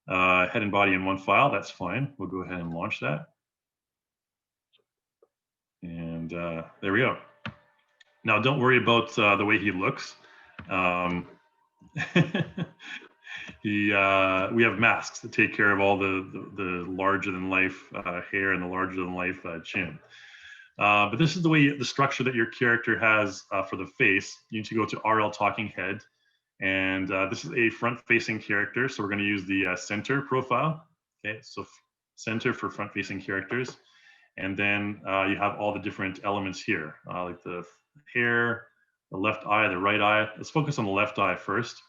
Head and body in one file, that's fine. We'll go ahead and launch that. And there we go. Now, don't worry about the way he looks. We have masks that take care of all the larger than life hair and the larger than life chin. But this is the structure that your character has for the face. You need to go to RL Talking Head. And this is a front-facing character, so we're going to use the center profile. Okay, so center for front-facing characters. And then you have all the different elements here, like the hair, the left eye, the right eye. Let's focus on the left eye first.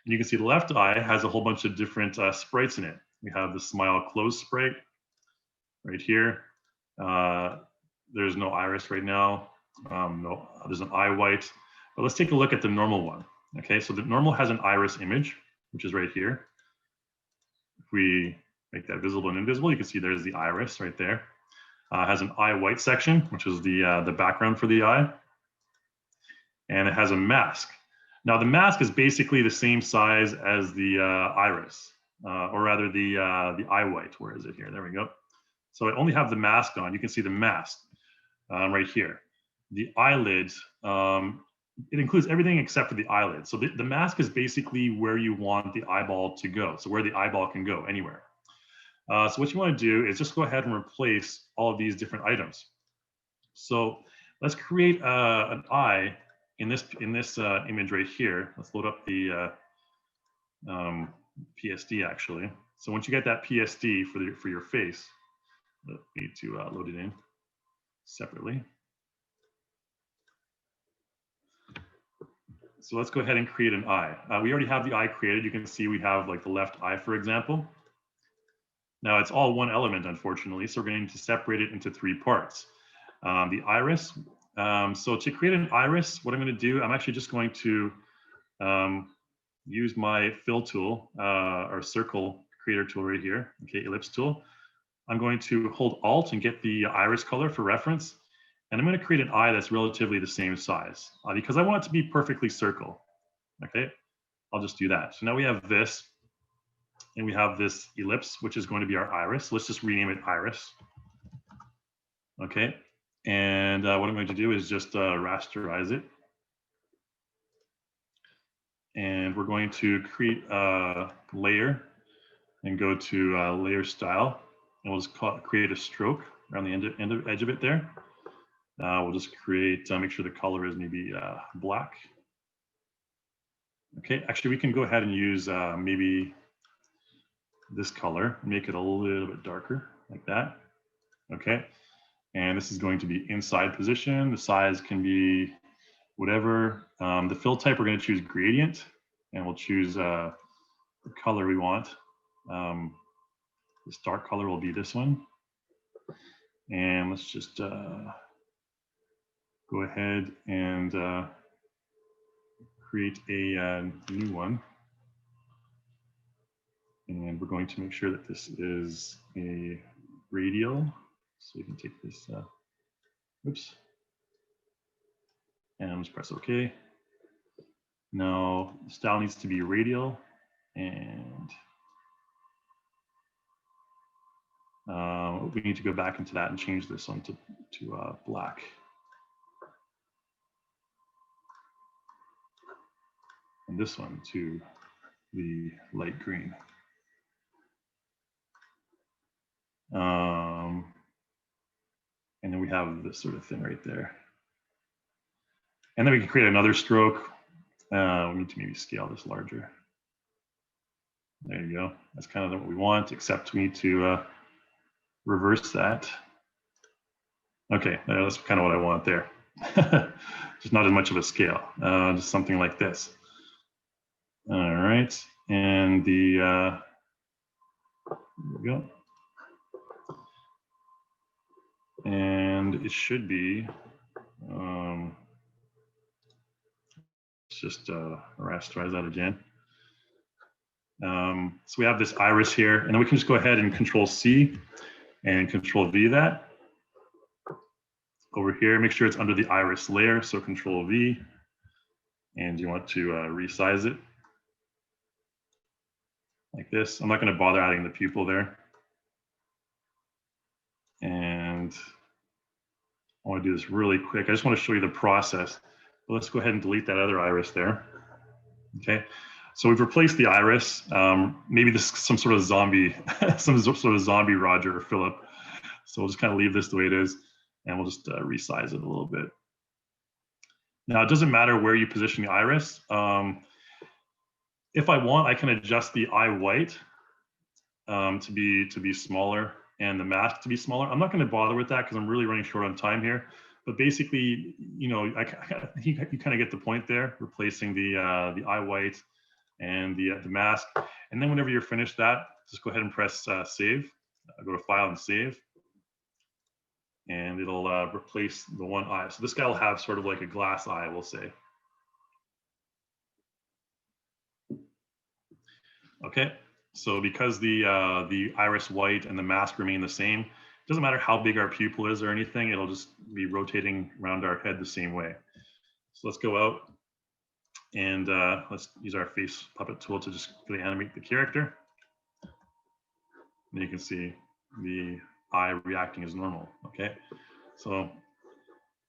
And you can see the left eye has a whole bunch of different sprites in it. We have the smile close sprite right here. There's no iris right now. No, there's an eye white. But let's take a look at the normal one. Okay, so the normal has an iris image, which is right here. If we make that visible and invisible, you can see there's the iris right there. Has an eye white section, which is the background for the eye. And it has a mask. Now the mask is basically the same size as the iris, or rather the eye white. Where is it here? There we go. So I only have the mask on. You can see the mask right here. The eyelids, it includes everything except for the eyelid. So the mask is basically where you want the eyeball to go. So where the eyeball can go, anywhere. So what you want to do is just go ahead and replace all of these different items. So let's create an eye in this image right here. Let's load up the PSD actually. So once you get that PSD for your face, you need to load it in separately. So let's go ahead and create an eye. We already have the eye created. You can see we have like the left eye, for example. Now it's all one element, unfortunately, so we're going to separate it into 3 parts. The iris. So to create an iris, what I'm going to do, I'm actually just going to use my fill tool, or circle creator tool right here, okay, ellipse tool. I'm going to hold Alt and get the iris color for reference. And I'm going to create an eye that's relatively the same size because I want it to be perfectly circle. Okay, I'll just do that. So now we have this, and we have this ellipse, which is going to be our iris. Let's just rename it iris. Okay, and what I'm going to do is just rasterize it. And we're going to create a layer and go to layer style. And we'll just create a stroke around the edge of it there. We'll just create, make sure the color is maybe black. Okay, actually we can go ahead and use maybe this color, make it a little bit darker, like that. Okay, and this is going to be inside position. The size can be whatever. The fill type, we're going to choose gradient, and we'll choose the color we want. This dark color will be this one. And let's just go ahead and create a new one. And we're going to make sure that this is a radial. So you can take this, oops. And just press OK. Now the style needs to be radial, and we need to go back into that and change this one to black. And this one to the light green. And then we have this sort of thing right there. And then we can create another stroke. We need to maybe scale this larger. There you go. That's kind of what we want, except we need to reverse that. Okay, that's kind of what I want there. Just not as much of a scale, just something like this. All right, and the we go. And it should be, let's just rasterize that again. So we have this iris here, and then we can just go ahead and Control C and Control V that. Over here, make sure it's under the iris layer, so Control V, and you want to resize it like this. I'm not going to bother adding the pupil there. And I want to do this really quick. I just want to show you the process. But let's go ahead and delete that other iris there. Okay, so we've replaced the iris. Maybe this is some sort of zombie, some sort of zombie Roger or Philip. So we'll just kind of leave this the way it is, and we'll just resize it a little bit. Now, it doesn't matter where you position the iris. If I want, I can adjust the eye white to be smaller and the mask to be smaller. I'm not going to bother with that because I'm really running short on time here. But basically, you know, you kind of get the point there, replacing the eye white and the mask. And then whenever you're finished that, just go ahead and press save. Go to File and Save. And it'll replace the one eye. So this guy will have sort of like a glass eye, we'll say. Okay, so because the iris white and the mask remain the same, it doesn't matter how big our pupil is or anything, it'll just be rotating around our head the same way. So let's go out and let's use our face puppet tool to just really animate the character. And you can see the eye reacting as normal, okay? So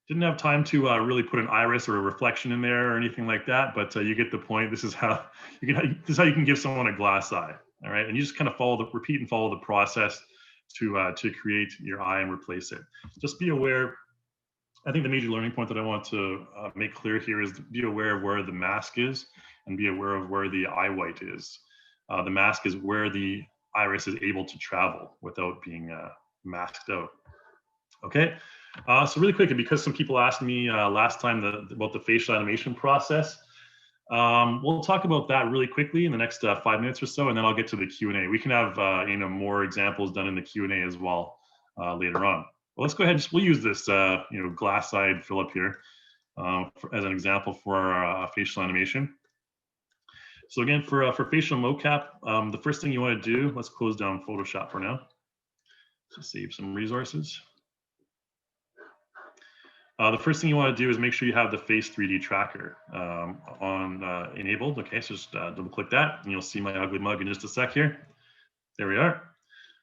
didn't have time to really put an iris or a reflection in there or anything like that, but you get the point. This is how you can give someone a glass eye, all right? And you just kind of repeat and follow the process to create your eye and replace it. Just be aware. I think the major learning point that I want to make clear here is be aware of where the mask is and be aware of where the eye white is. The mask is where the iris is able to travel without being masked out. Okay, so really quickly, because some people asked me last time about the facial animation process, we'll talk about that really quickly in the next 5 minutes or so, and then I'll get to the Q&A. We can have more examples done in the Q&A as well later on. Well, let's go ahead and we'll use this glass-eyed Philip here as an example for our facial animation. So again, for facial mocap, the first thing you want to do, let's close down Photoshop for now to save some resources. The first thing you want to do is make sure you have the Face 3D tracker enabled. Okay, so just double click that and you'll see my ugly mug in just a sec here. There we are.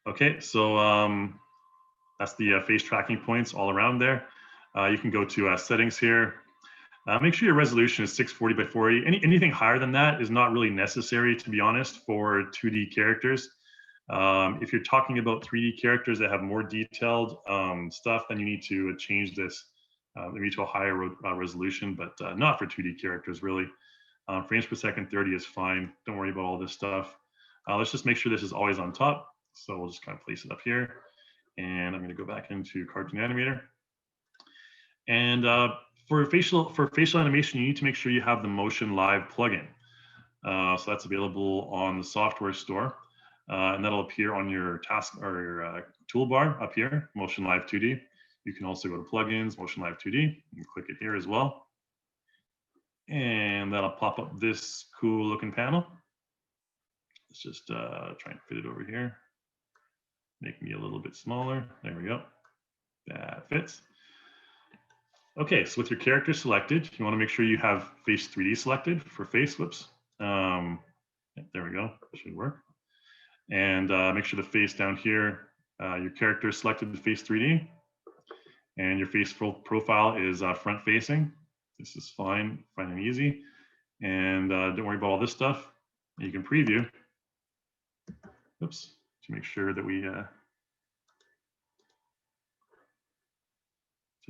Okay, so that's the face tracking points all around there. You can go to settings here. Make sure your resolution is 640 by 480. Anything higher than that is not really necessary, to be honest, for 2D characters. If you're talking about 3D characters that have more detailed stuff, then you need to change this maybe to a higher resolution, but not for 2D characters, really. Frames per second 30 is fine. Don't worry about all this stuff. Let's just make sure this is always on top. So we'll just kind of place it up here. And I'm going to go back into Cartoon Animator. And for facial animation, you need to make sure you have the Motion Live plugin. So that's available on the software store. And that'll appear on your task or your toolbar up here, Motion Live 2D. You can also go to Plugins, Motion Live 2D, and click it here as well. And that'll pop up this cool looking panel. Let's just try and fit it over here. Make me a little bit smaller. There we go. That fits. Okay, so with your character selected, you want to make sure you have Face 3D selected for face. Whoops. There we go. Should work. And make sure the face down here, your character is selected to Face 3D. And your face profile is front facing. This is fine and easy. And don't worry about all this stuff. You can preview. Oops, to make sure that we, did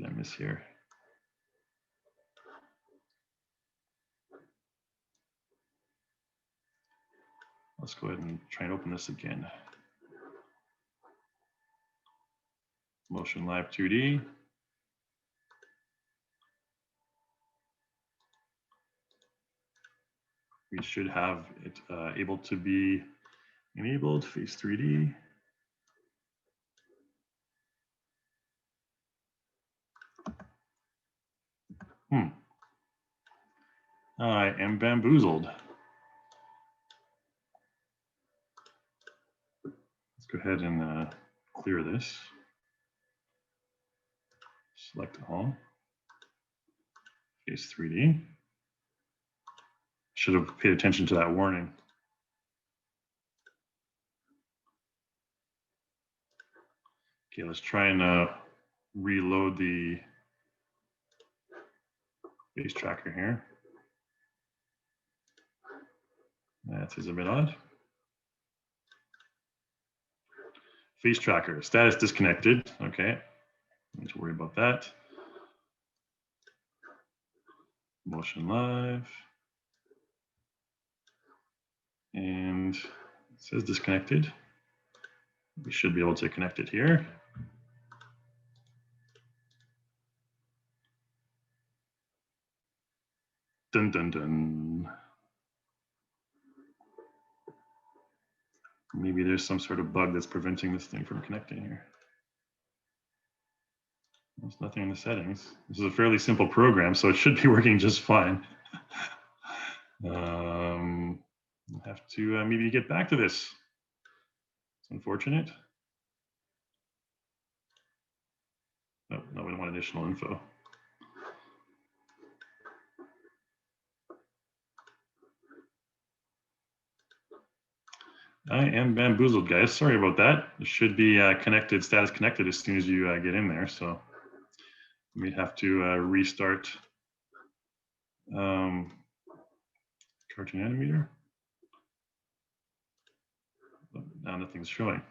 I miss here? Let's go ahead and try and open this again. Motion Live 2D. We should have it able to be enabled, Face 3D. I am bamboozled. Let's go ahead and clear this. Select all. Face 3D. Should have paid attention to that warning. Okay, let's try and reload the face tracker here. That is a bit odd. Face tracker, status disconnected. Okay, don't need to worry about that. Motion live. And it says disconnected. We should be able to connect it here. Dun, dun, dun. Maybe there's some sort of bug that's preventing this thing from connecting here. There's nothing in the settings. This is a fairly simple program, so it should be working just fine. I'll have to maybe get back to this. It's unfortunate. Oh, no, we don't want additional info. I am bamboozled, guys. Sorry about that. It should be connected, status connected as soon as you get in there. So we have to restart Cartoon Animator. Oh, now nothing's showing.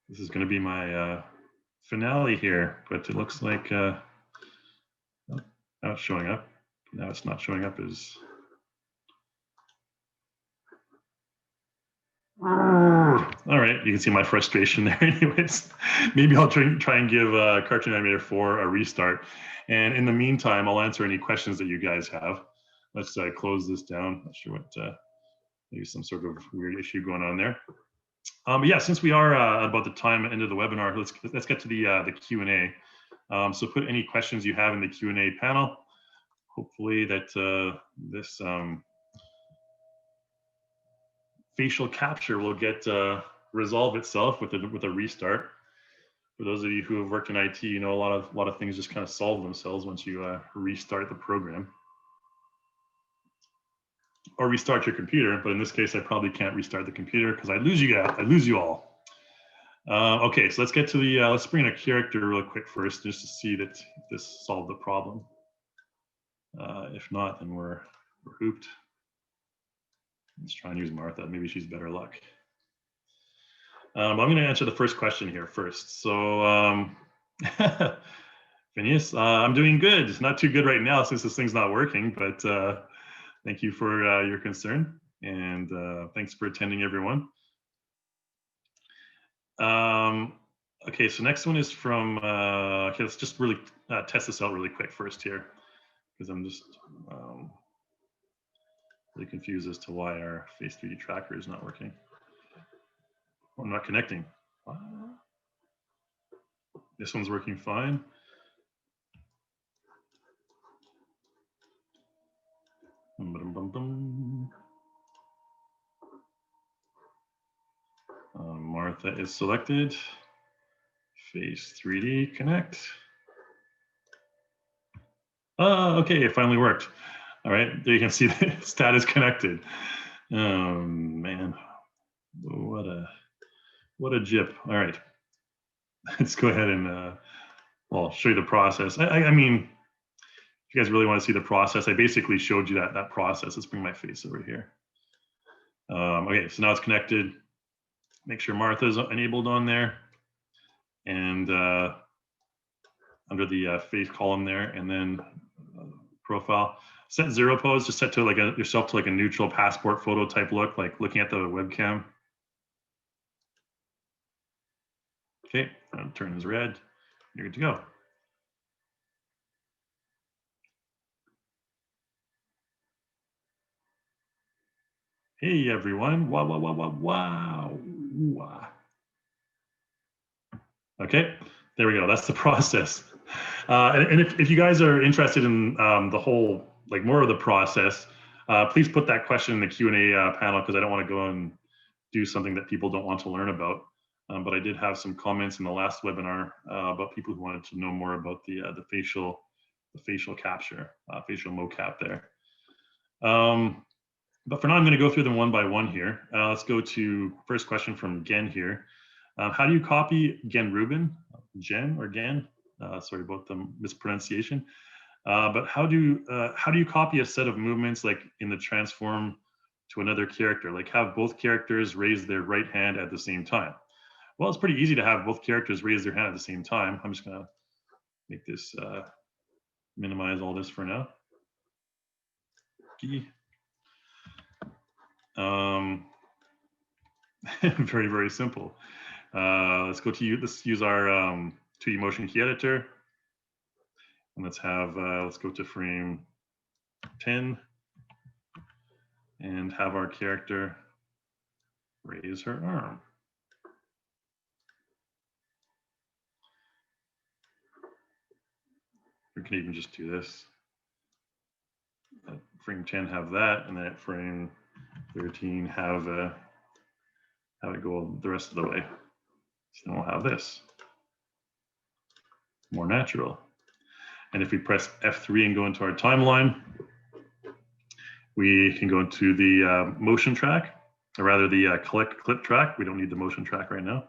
This is going to be my finale here, but it looks like oh, now it's showing up. Now it's not showing up as. All right, you can see my frustration there. Anyways, maybe I'll try and give Cartoon Animator 4 a restart. And in the meantime, I'll answer any questions that you guys have. Let's close this down. Not sure what, maybe some sort of weird issue going on there. But yeah, since we are about the time end of the webinar, let's get to the Q&A. So put any questions you have in the Q&A panel. Hopefully that this facial capture will get resolve itself with a restart. For those of you who have worked in IT, you know a lot of things just kind of solve themselves once you restart the program. Or restart your computer, but in this case, I probably can't restart the computer because I lose you all. Okay, so let's get to the, let's bring in a character real quick first, just to see that if this solved the problem. If not, then we're hooped. Let's try and use Martha, maybe she's better luck. I'm gonna answer the first question here first. So, Phineas, I'm doing good. It's not too good right now since this thing's not working, but thank you for your concern, and thanks for attending, everyone. Okay, so next one is from, okay, let's just really test this out really quick first here, because I'm just really confused as to why our Face 3D tracker is not working. Oh, I'm not connecting. Wow. This one's working fine. Martha is selected. Face 3D connect. Okay, it finally worked. All right, there you can see the status connected. Man, what a jip. All right, let's go ahead and well, show you the process. I mean, if you guys really want to see the process, I basically showed you that process. Let's bring my face over here. Okay, so now it's connected. Make sure Martha's enabled on there, and under the face column there, and then profile. Set zero pose, just set to like yourself to like a neutral passport photo type look, like looking at the webcam. Okay, turn is red. You're good to go. Hey everyone! Wow! Okay, There we go. That's the process. And if you guys are interested in the whole, like more of the process, please put that question in the Q&A panel, because I don't want to go and do something that people don't want to learn about. But I did have some comments in the last webinar about people who wanted to know more about the facial capture, facial mocap there. But for now, I'm going to go through them one by one here. Let's go to first question from Gen here. How do you copy Gen Rubin, Gen or Gen? Sorry about the mispronunciation. But how do you copy a set of movements like in the transform to another character? Like have both characters raise their right hand at the same time? Well, it's pretty easy to have both characters raise their hand at the same time. I'm just going to make this minimize all this for now. Very, very simple. Let's go to let's use our 2D motion key editor. And let's have, let's go to frame 10 and have our character raise her arm. We can even just do this. At frame 10 have that, and then at frame 13 have it go the rest of the way. So then we'll have this. More natural. And if we press F3 and go into our timeline, we can go into the motion track, or rather the clip track. We don't need the motion track right now.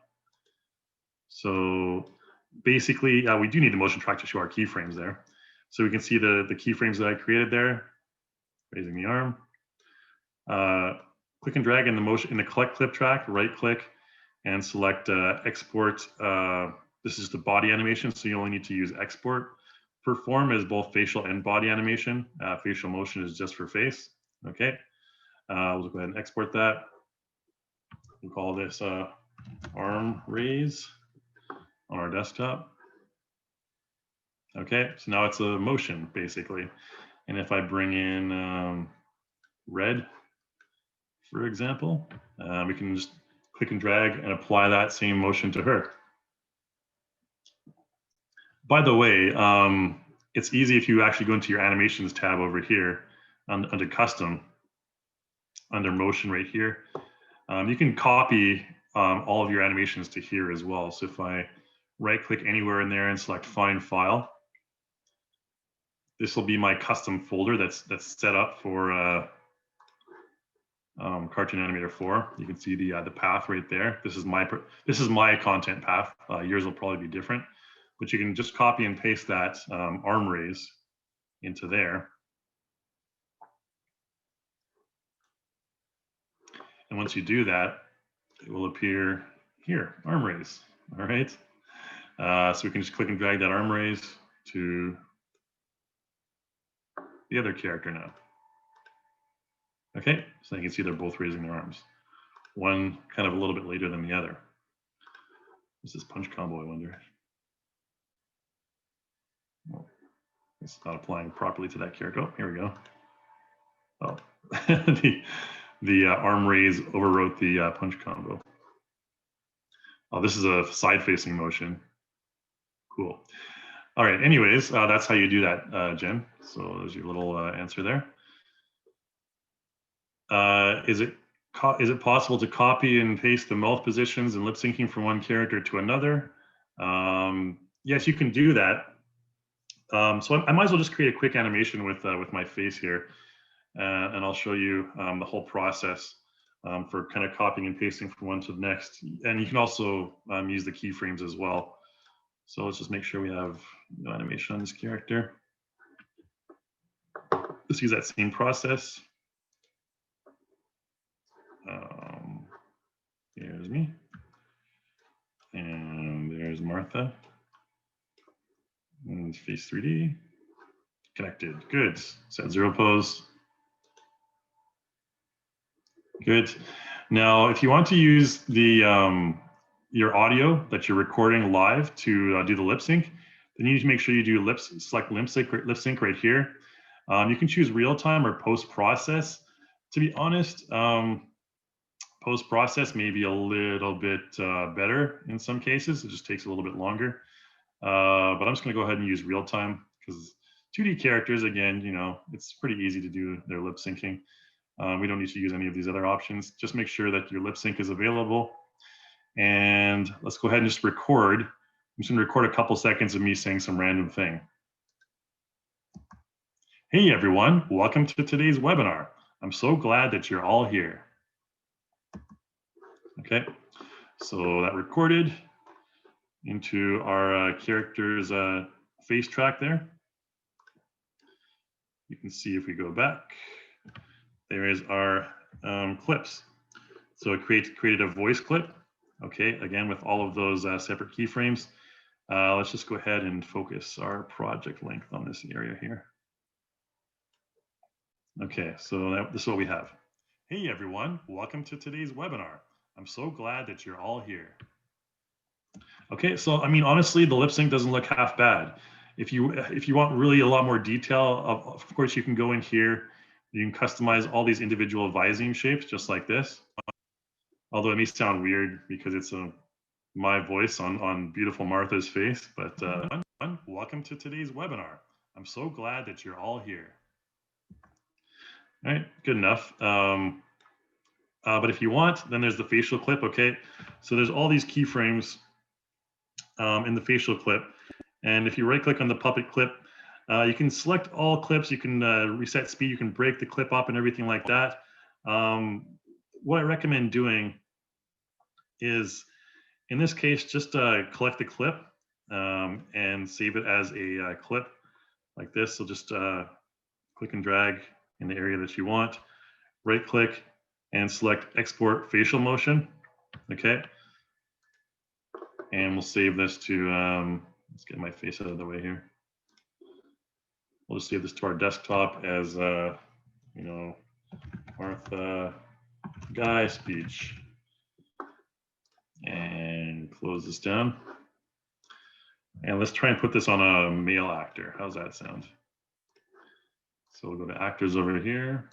So basically, we do need the motion track to show our keyframes there. So we can see the keyframes that I created there, raising the arm. Click and drag in the collect clip track, right click and select export. This is the body animation, so you only need to use export. Perform is both facial and body animation. Facial motion is just for face. Okay, we'll go ahead and export that. We'll call this arm raise on our desktop. Okay, so now it's a motion basically. And if I bring in red, for example, we can just click and drag and apply that same motion to her. By the way, it's easy if you actually go into your animations tab over here under custom, under motion right here. You can copy all of your animations to here as well. So if I right click anywhere in there and select find file, this will be my custom folder that's set up for Cartoon Animator 4. You can see the path right there. This is my content path. Yours will probably be different, but you can just copy and paste that arm raise into there. And once you do that, it will appear here, arm raise. All right. So we can just click and drag that arm raise to the other character now. Okay, so you can see they're both raising their arms. One kind of a little bit later than the other. What's this punch combo, I wonder? Well, it's not applying properly to that character. Oh, here we go. Oh, the arm raise overwrote the punch combo. Oh, this is a side-facing motion. Cool. All right, anyways, that's how you do that, Jen. So there's your little answer there. Is it possible to copy and paste the mouth positions and lip syncing from one character to another? Yes, you can do that. So I might as well just create a quick animation with my face here, and I'll show you the whole process for kind of copying and pasting from one to the next. And you can also use the keyframes as well. So let's just make sure we have no animation on this character. Let's use that same process. Here's me. And there's Martha. And face 3D. Connected. Good. Set 0 pose. Good. Now, if you want to use the your audio that you're recording live to do the lip sync, then you need to make sure you do select lip sync right here. You can choose real time or post process. To be honest, post process may be a little bit better in some cases. It just takes a little bit longer. but I'm just going to go ahead and use real time because 2D characters, again, you know, it's pretty easy to do their lip syncing. We don't need to use any of these other options. Just make sure that your lip sync is available. And let's go ahead and just record. I'm just going to record a couple seconds of me saying some random thing. Hey everyone, welcome to today's webinar. I'm so glad that you're all here. Okay, so that recorded into our character's face track there. You can see if we go back, there is our clips. So it created a voice clip. Okay, again, with all of those separate keyframes. Let's just go ahead and focus our project length on this area here. Okay, so this is what we have. Hey everyone, welcome to today's webinar. I'm so glad that you're all here. Okay, so I mean, honestly, the lip sync doesn't look half bad. If you want really a lot more detail, of course, you can go in here. You can customize all these individual visine shapes just like this. Although it may sound weird because it's my voice on beautiful Martha's face, but welcome to today's webinar. I'm so glad that you're all here. All right, good enough. But if you want, then there's the facial clip, okay? So there's all these keyframes in the facial clip. And if you right click on the puppet clip, you can select all clips, you can reset speed, you can break the clip up and everything like that. What I recommend doing is, in this case, just collect the clip and save it as a clip like this. So just click and drag in the area that you want, right click and select export facial motion, okay? And we'll save this to, let's get my face out of the way here. We'll just save this to our desktop as, you know, Martha Guy speech. And close this down. And let's try and put this on a male actor. How's that sound? So we'll go to actors over here.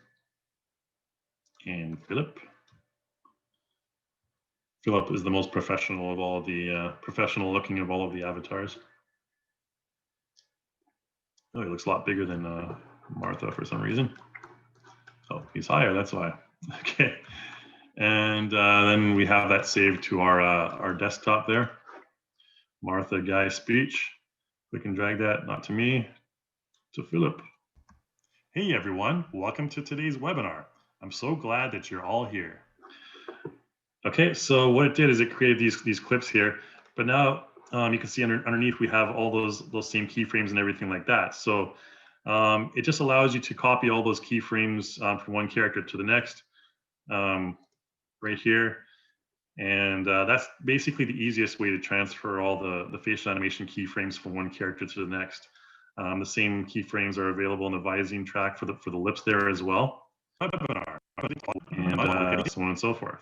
And Philip. Philip is the most professional of all the, professional looking of all of the avatars. Oh, he looks a lot bigger than Martha for some reason. Oh, he's higher, that's why. Okay. And then we have that saved to our desktop there. Martha Guy speech. We can drag that, not to me, to Philip. Hey everyone, welcome to today's webinar. I'm so glad that you're all here. Okay, so what it did is it created these clips here, but now you can see underneath we have all those same keyframes and everything like that. So it just allows you to copy all those keyframes from one character to the next right here. And that's basically the easiest way to transfer all the facial animation keyframes from one character to the next. The same keyframes are available in the visine track for the lips there as well. And so on and so forth.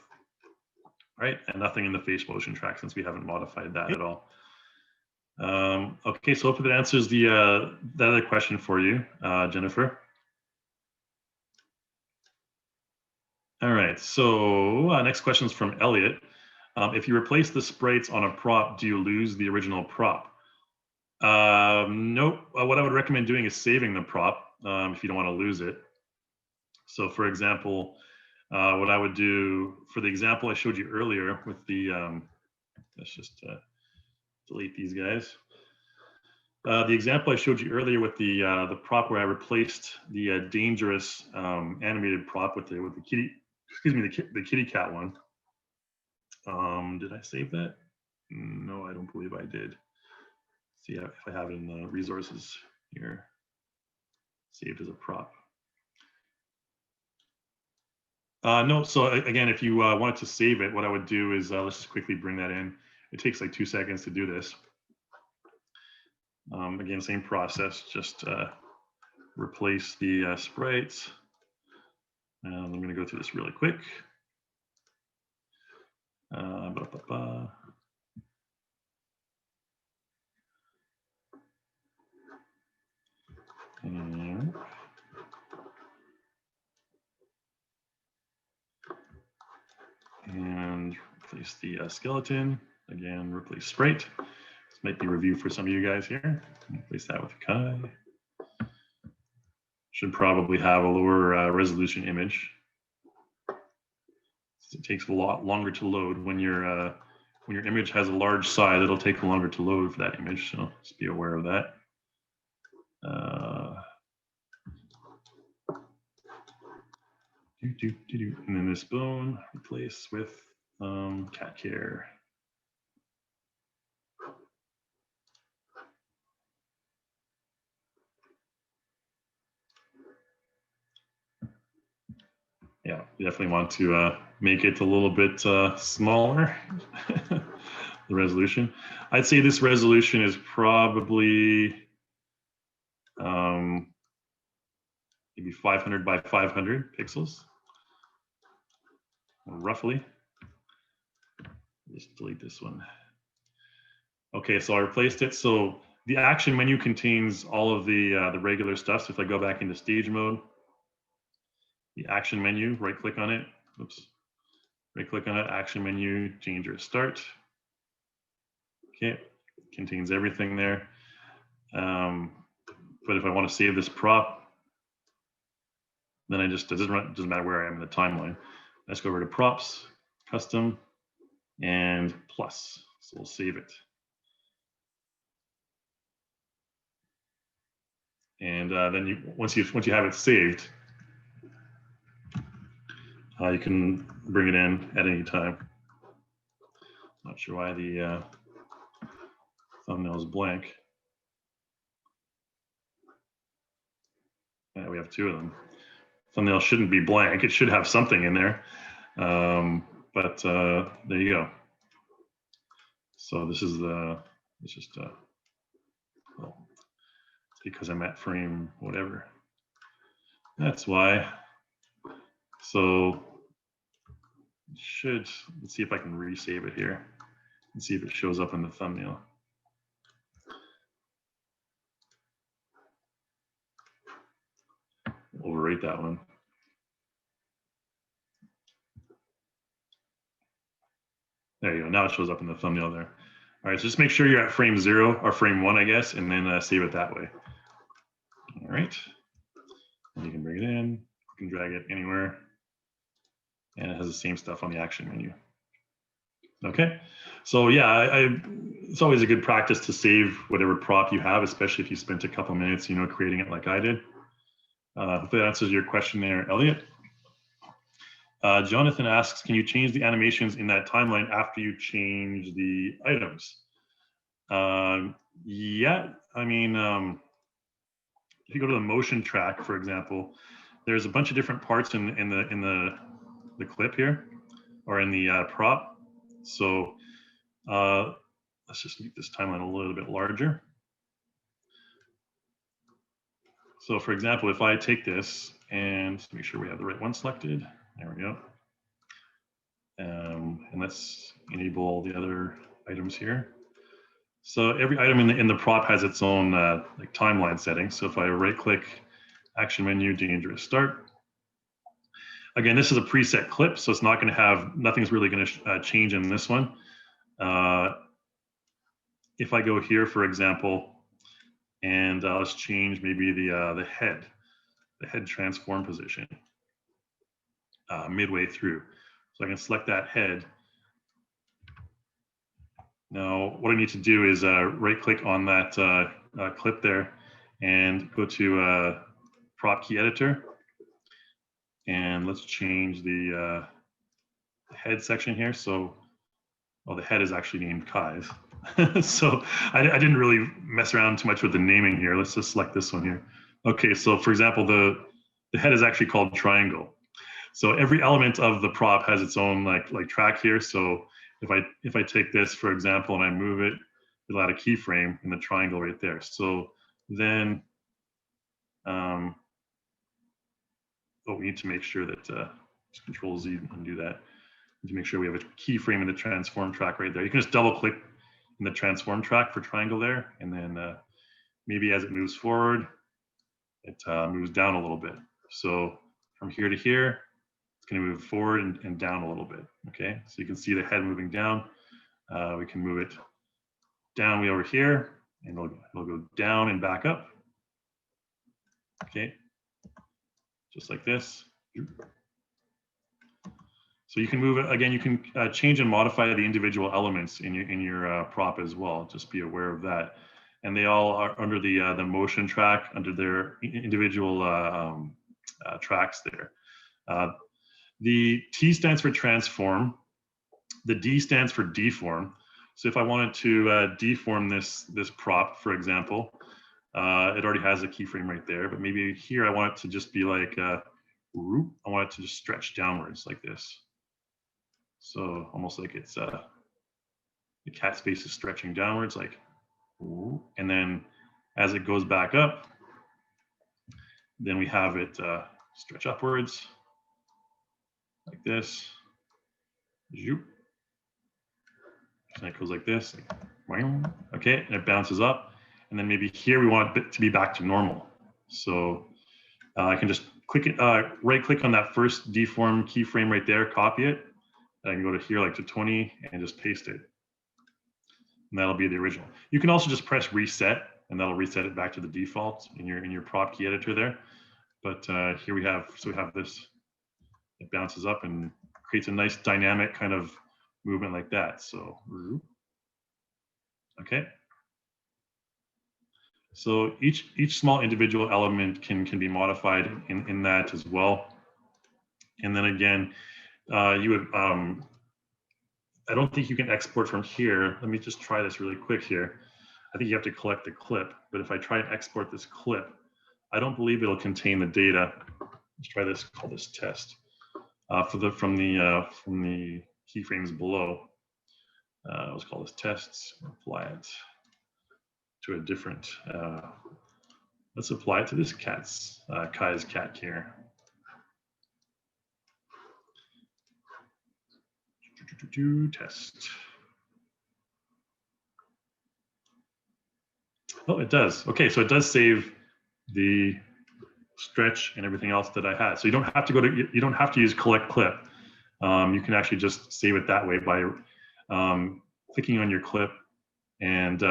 Right, and nothing in the face motion track since we haven't modified that at all. Okay, so hopefully that answers the other question for you, Jennifer. All right, so next question is from Elliot. If you replace the sprites on a prop, do you lose the original prop? Nope. What I would recommend doing is saving the prop if you don't want to lose it. So for example, what I would do for the example I showed you earlier with the, let's just delete these guys. The example I showed you earlier with the prop where I replaced the dangerous animated prop with the kitty, excuse me, the kitty cat one. Did I save that? No, I don't believe I did. See if I have it in the resources here. Saved as a prop. No, so again, if you wanted to save it, what I would do is let's just quickly bring that in. It takes like 2 seconds to do this. Again, same process, just replace the sprites. And I'm going to go through this really quick. And replace the skeleton. Again, replace sprite. might be review for some of you guys here. Replace that with Kai. Should probably have a lower resolution image. So it takes a lot longer to load when your image has a large size. It'll take longer to load for that image, so just be aware of that. And then this bone replace with cat care. Yeah, you definitely want to make it a little bit smaller, the resolution. I'd say this resolution is probably maybe 500 by 500 pixels, roughly. Just delete this one. Okay, so I replaced it. So the action menu contains all of the regular stuff. So if I go back into stage mode, the action menu, right click on it. Oops. Right click on it, action menu, change or start. Okay, contains everything there. But if I want to save this prop, then it doesn't matter where I am in the timeline. Let's go over to props, custom, and plus. So we'll save it. And then once you have it saved, you can bring it in at any time. Not sure why the thumbnail is blank. Yeah, we have two of them. Thumbnail shouldn't be blank. It should have something in there. But there you go. So this is it's just well, it's because I'm at frame whatever. That's why. So let's see if I can resave it here and see if it shows up in the thumbnail. Overwrite that one. There you go. Now it shows up in the thumbnail there. All right, so just make sure you're at frame 0 or frame 1, I guess, and then save it that way. All right. And you can bring it in. You can drag it anywhere. And it has the same stuff on the action menu. Okay. So yeah, it's always a good practice to save whatever prop you have, especially if you spent a couple minutes, creating it like I did. Hopefully that answers your question there, Elliot. Jonathan asks, can you change the animations in that timeline after you change the items? Yeah, I mean, if you go to the motion track, for example, there's a bunch of different parts in the clip here, or in the prop. So let's just make this timeline a little bit larger. So for example, if I take this and make sure we have the right one selected, there we go. And let's enable the other items here. So every item in the prop has its own like timeline setting. So if I right click, action menu, dangerous start. Again, this is a preset clip, so it's not going to have, nothing's really going to change in this one. If I go here, for example, and let's change maybe the head transform position midway through. So I can select that head. Now, what I need to do is right click on that clip there and go to prop key editor. And let's change the head section here. So, well, the head is actually named Kai's. So I didn't really mess around too much with the naming here. Let's just select this one here. Okay, so for example, the head is actually called triangle. So every element of the prop has its own like track here. So if I take this, for example, and I move it, it'll add a keyframe in the triangle right there. So then, we need to make sure that Control Z and do that. To make sure we have a keyframe in the transform track right there. You can just double click in the transform track for triangle there, and then maybe as it moves forward, it moves down a little bit. So from here to here, it's going to move forward and down a little bit. Okay, so you can see the head moving down. We can move it down way over here, and it'll go down and back up. Okay, just like this. So you can move it again. You can change and modify the individual elements in your prop as well. Just be aware of that. And they all are under the motion track, under their individual tracks there. The T stands for transform. The D stands for deform. So if I wanted to deform this prop, for example, it already has a keyframe right there. But maybe here I want it to just be like, I want it to just stretch downwards like this. So almost like it's the cat space is stretching downwards, like, and then as it goes back up, then we have it stretch upwards like this. And it goes like this. Okay, and it bounces up. And then maybe here we want it to be back to normal. So I can just click it, right click on that first deform keyframe right there, copy it. I can go to here like to 20 and just paste it. And that'll be the original. You can also just press reset and that'll reset it back to the default in your prop key editor there. But here we have this, it bounces up and creates a nice dynamic kind of movement like that. So, okay. So each small individual element can be modified in that as well. And then again, you would, I don't think you can export from here. Let me just try this really quick here. I think you have to collect the clip, but if I try and export this clip, I don't believe it'll contain the data. Let's try this, call this test. From the keyframes below. Let's call this tests, apply it to a different, let's apply it to this Kai's cat here. Test. Oh, it does. Okay, so it does save the stretch and everything else that I had. So you don't have to you don't have to use collect clip. You can actually just save it that way by clicking on your clip and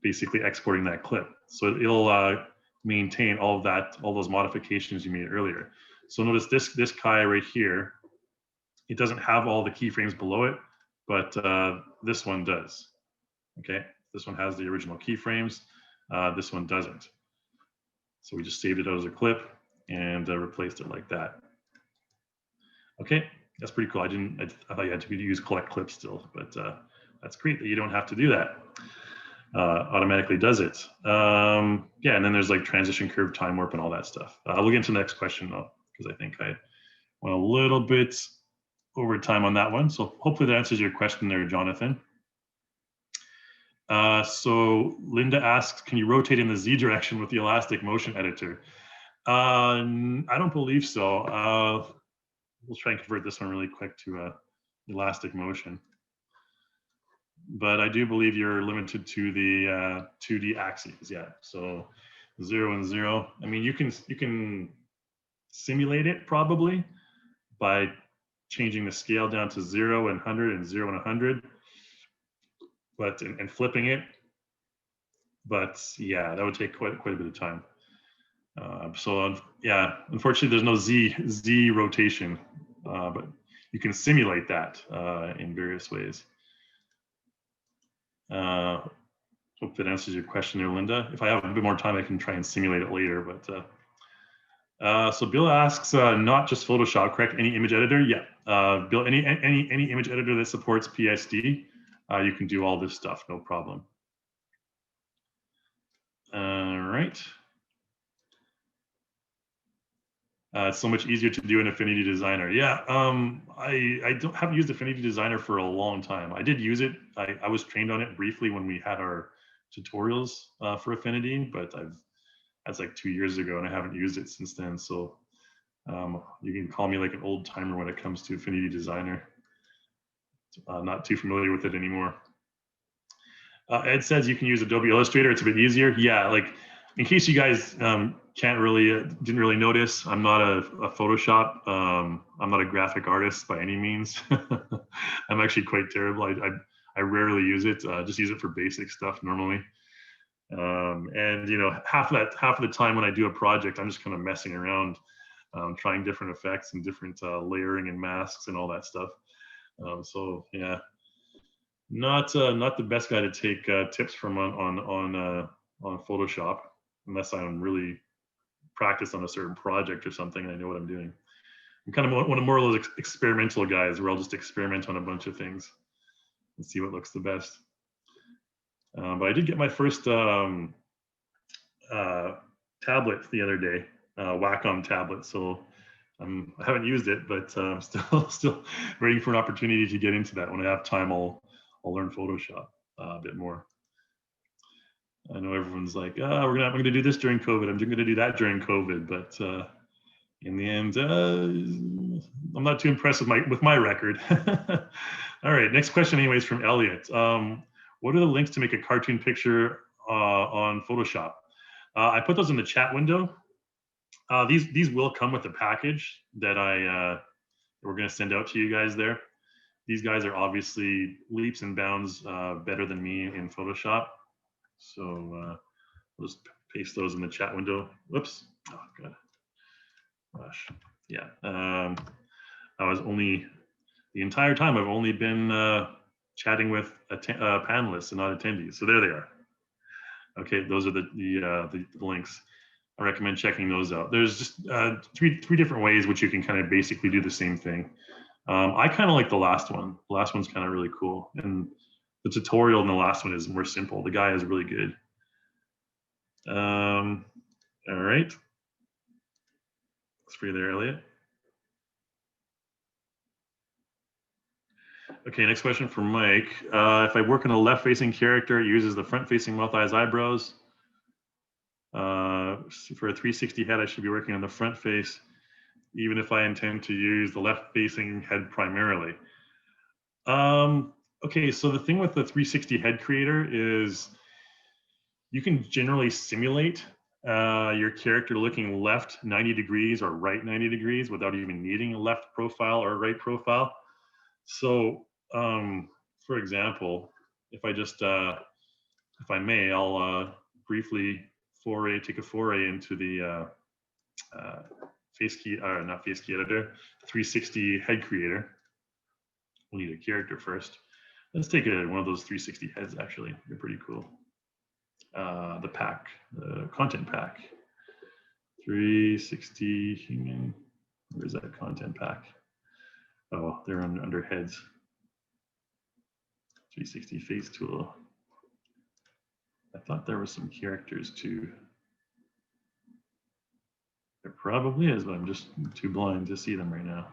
basically exporting that clip. So it'll maintain all of that, all those modifications you made earlier. So notice this Kai right here, it doesn't have all the keyframes below it, but this one does. Okay, this one has the original keyframes. This one doesn't. So we just saved it out as a clip and replaced it like that. Okay, that's pretty cool. I thought you had to use collect clips still, but that's great that you don't have to do that. Automatically does it. Yeah, and then there's like transition curve, time warp, and all that stuff. We'll get into the next question though, because I think I went a little bit over time on that one. So hopefully that answers your question there, Jonathan. So Linda asks, can you rotate in the Z direction with the elastic motion editor? I don't believe so. We'll try and convert this one really quick to elastic motion. But I do believe you're limited to the 2D axes, yeah. So 0 and 0. I mean, you can simulate it probably by changing the scale down to 0 and 100 and 0 and 100. But and flipping it, but yeah, that would take quite a bit of time. So yeah, unfortunately, there's no Z rotation, but you can simulate that in various ways. Hope that answers your question there, Linda. If I have a bit more time, I can try and simulate it later. But so Bill asks, not just Photoshop, correct? Any image editor? Yeah, Bill, any image editor that supports PSD. You can do all this stuff, no problem. All right. It's so much easier to do in Affinity Designer. Yeah, I haven't used Affinity Designer for a long time. I did use it. I was trained on it briefly when we had our tutorials for Affinity, but that's like 2 years ago, and I haven't used it since then. So you can call me like an old timer when it comes to Affinity Designer. Not too familiar with it anymore. Ed says you can use Adobe Illustrator. It's a bit easier. Yeah, like in case you guys didn't really notice, I'm not a Photoshop. I'm not a graphic artist by any means. I'm actually quite terrible. I rarely use it. Just use it for basic stuff normally. And you know, half of the time when I do a project, I'm just kind of messing around, trying different effects and different layering and masks and all that stuff. So yeah, not the best guy to take tips from on Photoshop, unless I'm really practiced on a certain project or something and I know what I'm doing. I'm kind of one of more of those experimental guys where I'll just experiment on a bunch of things and see what looks the best. But I did get my first tablet the other day, Wacom tablet. So I haven't used it, but I'm still waiting for an opportunity to get into that. When I have time, I'll learn Photoshop a bit more. I know everyone's like, I'm gonna do this during COVID. I'm gonna do that during COVID, but in the end, I'm not too impressed with my record. All right, next question, anyways, from Elliot. What are the links to make a cartoon picture on Photoshop? I put those in the chat window. These will come with a package that we're going to send out to you guys there. These guys are obviously leaps and bounds better than me in Photoshop. So I'll just paste those in the chat window. Whoops. Oh, God. Gosh. Yeah. I was the entire time I've only been chatting with panelists and not attendees. So there they are. Okay, those are the links. I recommend checking those out. There's just three different ways which you can kind of basically do the same thing. I kind of like the last one. The last one's kind of really cool. And the tutorial in the last one is more simple. The guy is really good. All right. It's for you there, Elliot. Okay, next question from Mike. If I work on a left-facing character, it uses the front-facing mouth, eyes, eyebrows. For a 360 head, I should be working on the front face, even if I intend to use the left-facing head primarily. Okay, so the thing with the 360 head creator is you can generally simulate your character looking left 90 degrees or right 90 degrees without even needing a left profile or a right profile. So, for example, if I just, if I may, I'll briefly take a foray into the not face key editor, 360 head creator. We'll need a character first. Let's take one of those 360 heads, actually. They're pretty cool. The pack, the content pack. 360 human. Where's that content pack? Oh, they're under heads. 360 face tool. I thought there were some characters too. There probably is, but I'm just too blind to see them right now.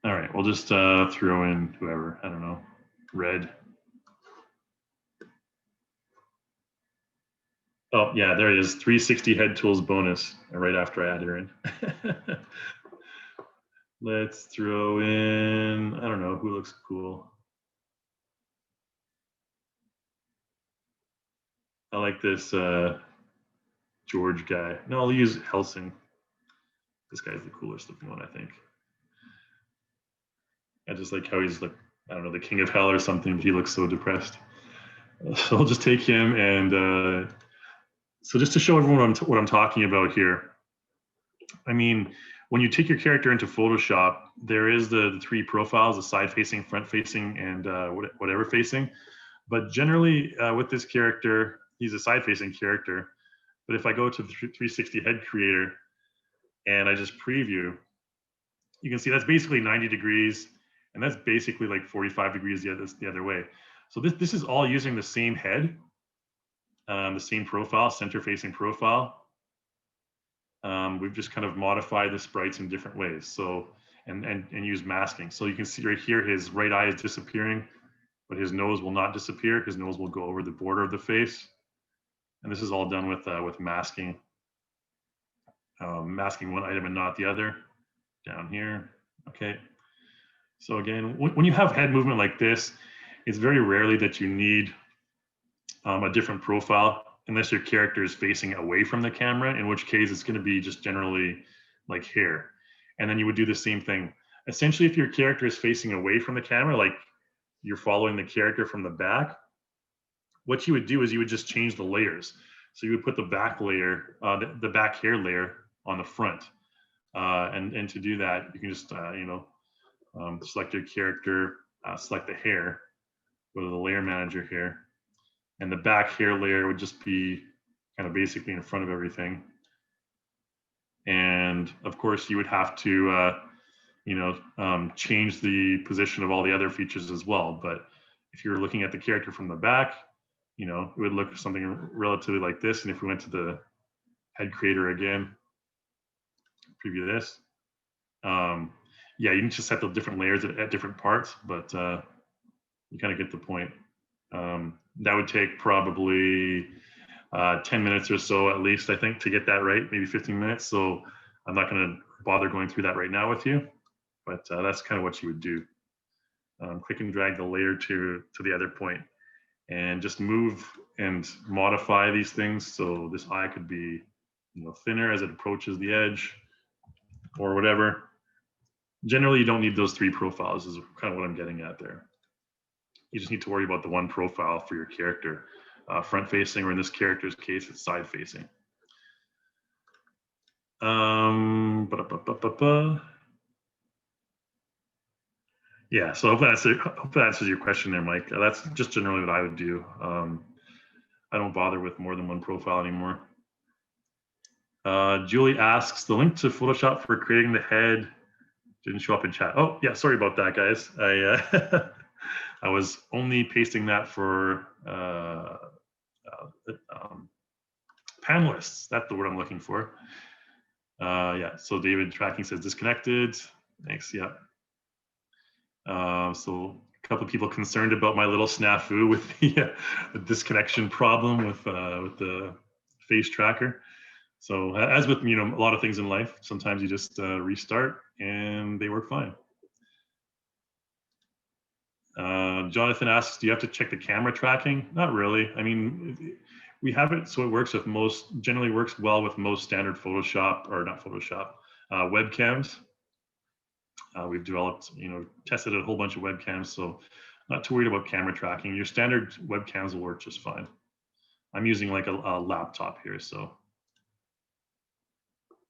All right, we'll just throw in whoever, I don't know, red. Oh, yeah, there it is, 360 head tools bonus, right after I add her in. Let's throw in, I don't know, who looks cool. I like this George guy. No, I'll use Helsing. This guy's the coolest looking one, I think. I just like how he's like, I don't know, the king of hell or something, but he looks so depressed. So I'll just take him and so just to show everyone what I'm talking about here. I mean, when you take your character into Photoshop, there is the three profiles, the side facing, front facing, and whatever facing. But generally with this character, he's a side facing character. But if I go to the 360 head creator and I just preview, you can see that's basically 90 degrees. And that's basically like 45 degrees the other way. So this is all using the same head, the same profile, center facing profile. We've just kind of modified the sprites in different ways. So, and use masking. So you can see right here, his right eye is disappearing, but his nose will not disappear. His nose will go over the border of the face. And this is all done with masking. Masking one item and not the other, down here, okay. So again, when you have head movement like this, it's very rarely that you need a different profile unless your character is facing away from the camera, in which case it's going to be just generally like hair. And then you would do the same thing. Essentially, if your character is facing away from the camera, like you're following the character from the back, what you would do is you would just change the layers. So you would put the back layer, the back hair layer on the front. And to do that, you can just, select your character, select the hair, go to the layer manager here, and the back hair layer would just be kind of basically in front of everything. And of course, you would have to, change the position of all the other features as well. But if you're looking at the character from the back, it would look something relatively like this. And if we went to the head creator again, preview this, yeah, you need to set the different layers at different parts, but you kind of get the point. That would take probably 10 minutes or so at least, I think, to get that right, maybe 15 minutes. So I'm not going to bother going through that right now with you, but that's kind of what you would do. Click and drag the layer to the other point and just move and modify these things. So this eye could be thinner as it approaches the edge or whatever. Generally, you don't need those 3 profiles is kind of what I'm getting at there. You just need to worry about the one profile for your character, front facing, or in this character's case, it's side facing. Yeah, so I hope that answers your question there, Mike. That's just generally what I would do. I don't bother with more than one profile anymore. Julie asks, the link to Photoshop for creating the head didn't show up in chat. Oh, yeah, sorry about that, guys. I was only pasting that for panelists. That's the word I'm looking for. Yeah, so David Tracking says disconnected. Thanks, yeah. So a couple of people concerned about my little snafu with the disconnection problem with the face tracker. So as with a lot of things in life, sometimes you just restart and they work fine. Jonathan asks, do you have to check the camera tracking? Not really. I mean, we have it so it works with generally works well with most standard Photoshop, or not Photoshop, webcams. We've developed, tested a whole bunch of webcams, so not too worried about camera tracking. Your standard webcams will work just fine. I'm using like a laptop here, so.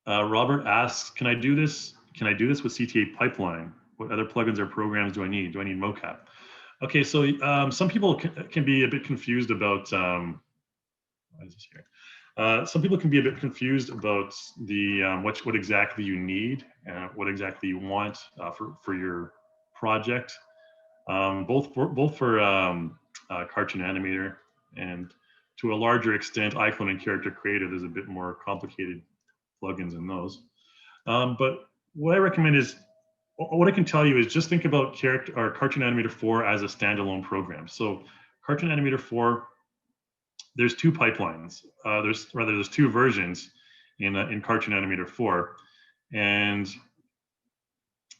Robert asks, can I do this with CTA pipeline? What other plugins or programs do I need? Do I need mocap? Okay, so some people can be a bit confused about, what is this here? Some people can be a bit confused about the what exactly you need and what exactly you want for your project. Both for Cartoon Animator and to a larger extent, Iclone and Character Creator. There's a bit more complicated plugins in those. But what I recommend is, what I can tell you is just think about Cartoon Animator 4 as a standalone program. So Cartoon Animator 4, there's 2 pipelines. There's 2 versions in Cartoon Animator 4. And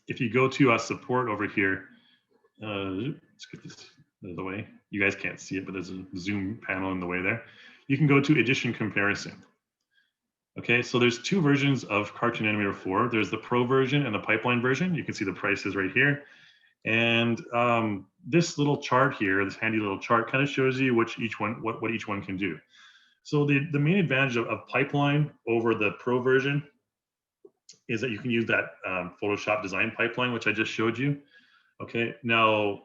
if you go to support over here, let's get this out of the way. You guys can't see it, but there's a zoom panel in the way there. You can go to edition comparison. Okay, so there's 2 versions of Cartoon Animator 4. There's the Pro version and the pipeline version. You can see the prices right here. And this little chart here, this handy little chart, kind of shows you what each one can do. So the main advantage of pipeline over the Pro version is that you can use that Photoshop design pipeline, which I just showed you. Okay, now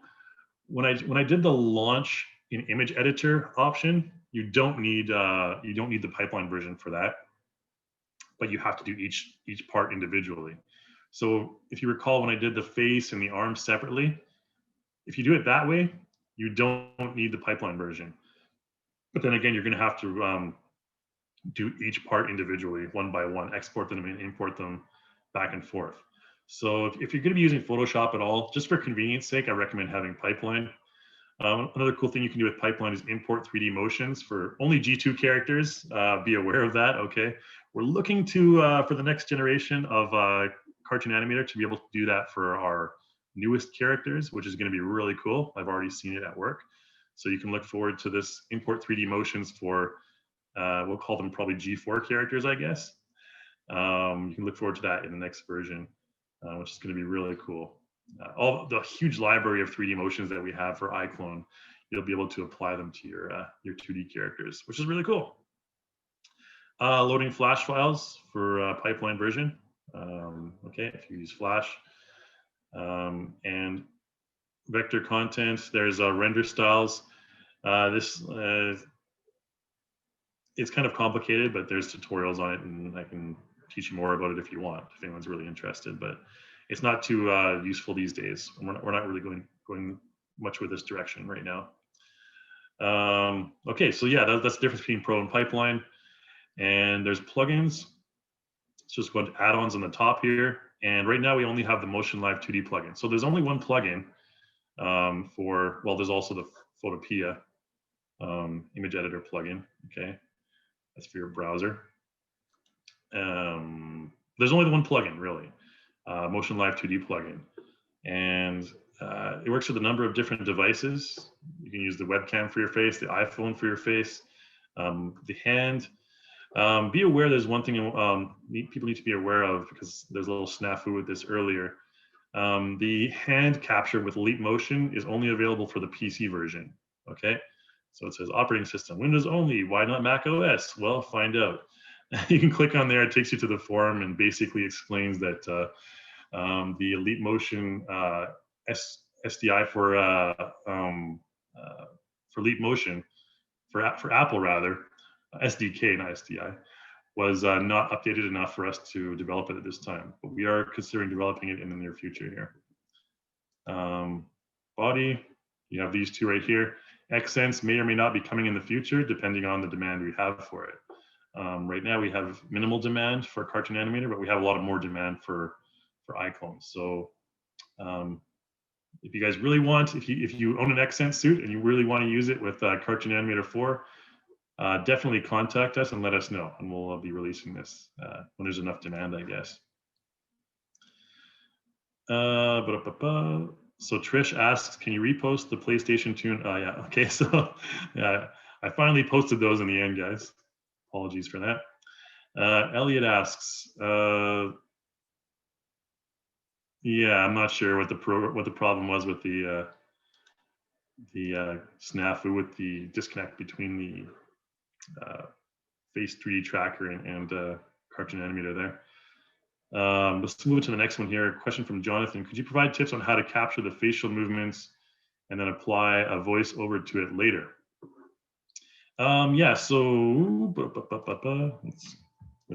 when I did the launch in image editor option, you don't need the pipeline version for that, but you have to do each part individually. So if you recall, when I did the face and the arms separately, if you do it that way, you don't need the pipeline version. But then again, you're going to have to do each part individually, one by one, export them and import them back and forth. So if you're going to be using Photoshop at all, just for convenience sake, I recommend having pipeline. Another cool thing you can do with pipeline is import 3D motions for only G2 characters. Be aware of that, okay? We're looking to, for the next generation of Cartoon Animator, to be able to do that for our newest characters, which is going to be really cool. I've already seen it at work. So you can look forward to this import 3D motions for, we'll call them probably G4 characters, I guess. You can look forward to that in the next version, which is going to be really cool. All the huge library of 3D motions that we have for Iclone, you'll be able to apply them to your 2D characters, which is really cool. Loading Flash files for pipeline version. Okay, if you use Flash. And vector content, there's render styles. It's kind of complicated, but there's tutorials on it, and I can teach you more about it if you want, if anyone's really interested. But it's not too useful these days. We're not really going much with this direction right now. Okay, so yeah, that's the difference between Pro and Pipeline. And there's plugins. It's just going to add-ons on the top here. And right now we only have the Motion Live 2D plugin. So there's only one plugin well, there's also the Photopea image editor plugin. Okay, that's for your browser. There's only the one plugin, really, Motion Live 2D plugin. And it works with a number of different devices. You can use the webcam for your face, the iPhone for your face, the hand. Be aware there's one thing people need to be aware of, because there's a little snafu with this earlier. The hand capture with Leap Motion is only available for the PC version, okay? So it says operating system, Windows only, why not Mac OS? Well, find out. You can click on there, it takes you to the forum and basically explains that the Leap Motion SDI for Leap Motion, for Apple rather, SDK, not SDI, was not updated enough for us to develop it at this time, but we are considering developing it in the near future here. Body, you have these two right here. Accents may or may not be coming in the future, depending on the demand we have for it. Right now we have minimal demand for Cartoon Animator, but we have a lot of more demand for Iclone. So if you guys really want, if you own an accent suit and you really want to use it with Cartoon Animator 4, definitely contact us and let us know, and we'll be releasing this when there's enough demand, I guess. So Trish asks, can you repost the PlayStation tune? Yeah, okay, so yeah, I finally posted those in the end, guys. Apologies for that. Elliot asks, yeah, I'm not sure what the problem was with the snafu with the disconnect between the Face 3D Tracker and Cartoon Animator there. Let's move to the next one here. A question from Jonathan. Could you provide tips on how to capture the facial movements and then apply a voice over to it later? Yeah, so what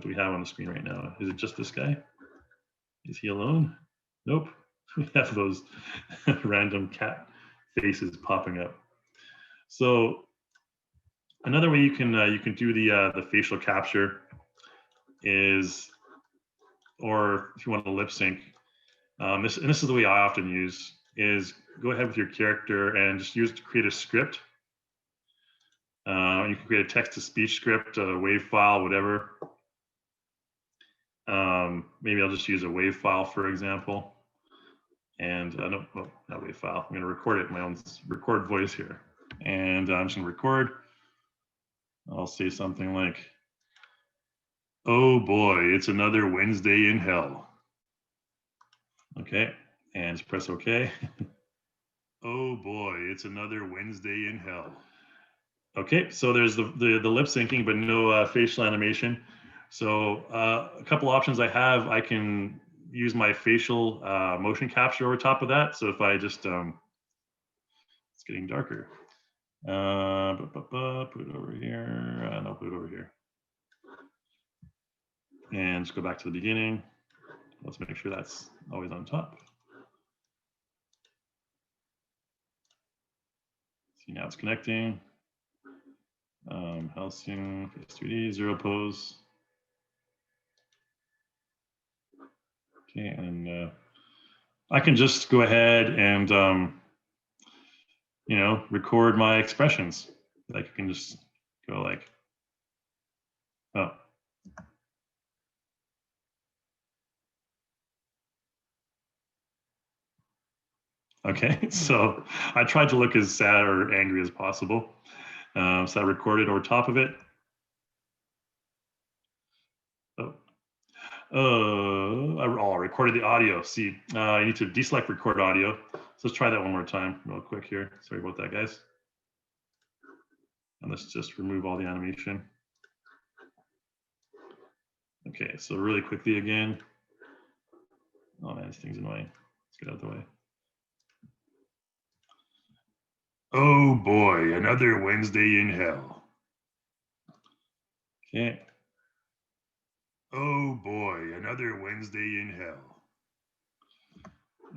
do we have on the screen right now? Is it just this guy? Is he alone? Nope. We have those random cat faces popping up. So another way you can do the facial capture is, or if you want to lip sync, this is the way I often use, is go ahead with your character and just create a script. You can create a text-to-speech script, a WAV file, whatever. Maybe I'll just use a WAV file, for example. And no, not WAV file. I'm going to record it in my own record voice here. And I'm just going to record. I'll say something like, oh boy, it's another Wednesday in hell. Okay, and just press OK. Oh boy, it's another Wednesday in hell. Okay, so there's the lip syncing, but no facial animation. So a couple options I have, I can use my facial motion capture over top of that. So if I just, it's getting darker. Put it over here. No, put it over here. And just go back to the beginning. Let's make sure that's always on top. See, now it's connecting. Halcyon, Face 3D, zero pose. Okay, and I can just go ahead and record my expressions. Like you can just go like, oh. Okay, so I tried to look as sad or angry as possible. So I recorded over top of it. Oh, I recorded the audio. See, I need to deselect record audio. So let's try that one more time real quick here. Sorry about that, guys. And let's just remove all the animation. Okay, so really quickly again. Oh man, this thing's annoying. Let's get out of the way. Oh boy, another Wednesday in hell. Okay. Oh boy, another Wednesday in hell.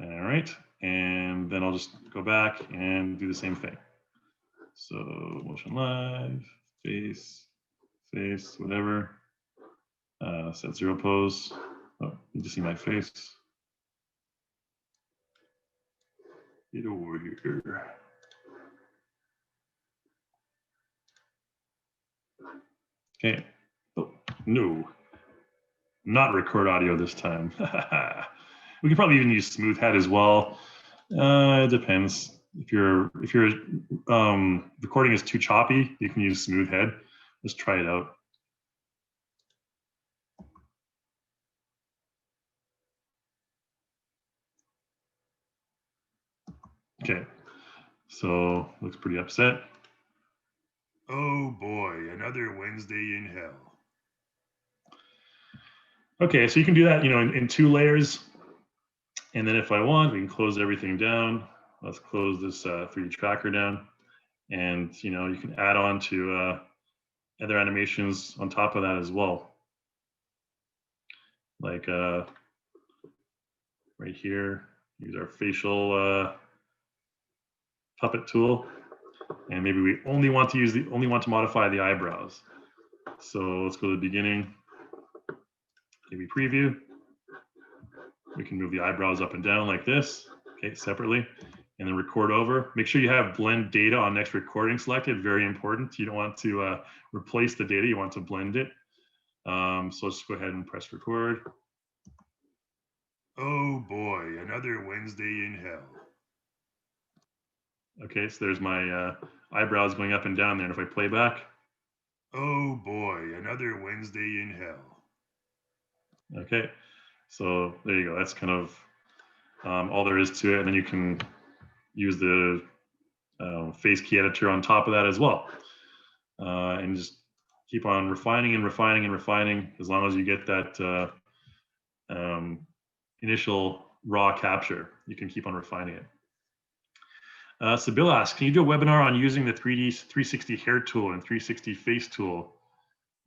All right, and then I'll just go back and do the same thing. So motion live, face, whatever. Set zero pose. Oh, you just see my face. Get over here. Okay. Oh, no. Not record audio this time. We could probably even use smooth head as well. It depends. If your recording is too choppy, you can use smooth head. Let's try it out. Okay, so looks pretty upset. Oh boy, another Wednesday in hell. Okay, so you can do that, in 2 layers. And then if I want, we can close everything down. Let's close this 3D tracker down. And, you can add on to other animations on top of that as well. Like right here, use our facial puppet tool. And maybe we only want to modify the eyebrows. So let's go to the beginning. Maybe preview. We can move the eyebrows up and down like this, okay, separately, and then record over. Make sure you have blend data on next recording selected, very important. You don't want to replace the data, you want to blend it. So let's go ahead and press record. Oh boy, another Wednesday in hell. Okay, so there's my eyebrows going up and down there. And if I play back, oh boy, another Wednesday in hell. Okay, so there you go. That's kind of all there is to it. And then you can use the face key editor on top of that as well. And just keep on refining and refining and refining as long as you get that initial raw capture. You can keep on refining it. So Bill asks, can you do a webinar on using the 360 hair tool and 360 face tool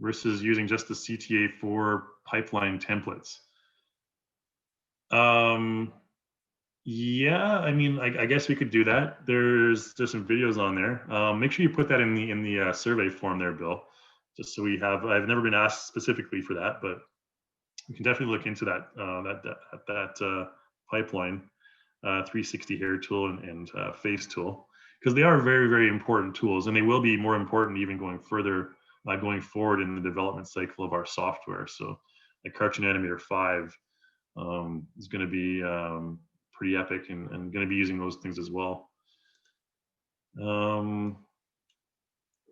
versus using just the CTA4 pipeline templates? Yeah, I mean, I guess we could do that. There's some videos on there. Make sure you put that in the survey form there, Bill, just so we have. I've never been asked specifically for that, but we can definitely look into that that pipeline 360 hair tool and face tool, because they are very, very important tools, and they will be more important even going forward in the development cycle of our software. So, like Cartoon Animator 5 is going to be pretty epic and going to be using those things as well.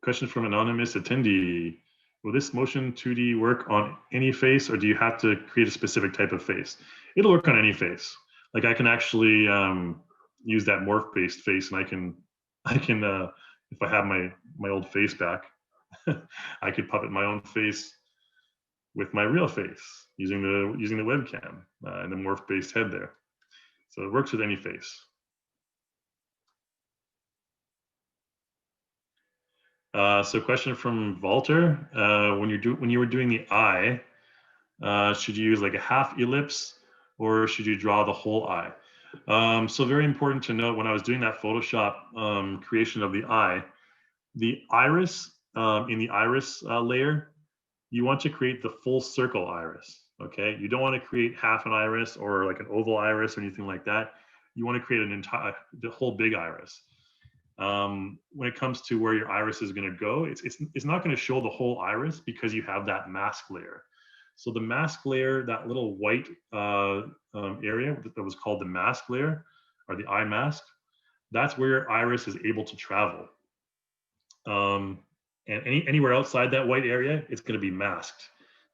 Question from anonymous attendee. Will this motion 2D work on any face, or do you have to create a specific type of face? It'll work on any face. Like I can actually use that morph-based face, and I can if I have my old face back, I could puppet my own face with my real face using the webcam and the morph-based head there. So it works with any face. So question from Walter, when you were doing the eye, should you use like a half ellipse or should you draw the whole eye? So very important to note, when I was doing that Photoshop creation of the iris, in the iris layer, you want to create the full circle iris. Okay, you don't want to create half an iris or like an oval iris or anything like that. You want to create the whole big iris. When it comes to where your iris is going to go, it's not going to show the whole iris because you have that mask layer. So the mask layer, that little white area that was called the mask layer, or the eye mask, that's where your iris is able to travel. And anywhere outside that white area, it's going to be masked.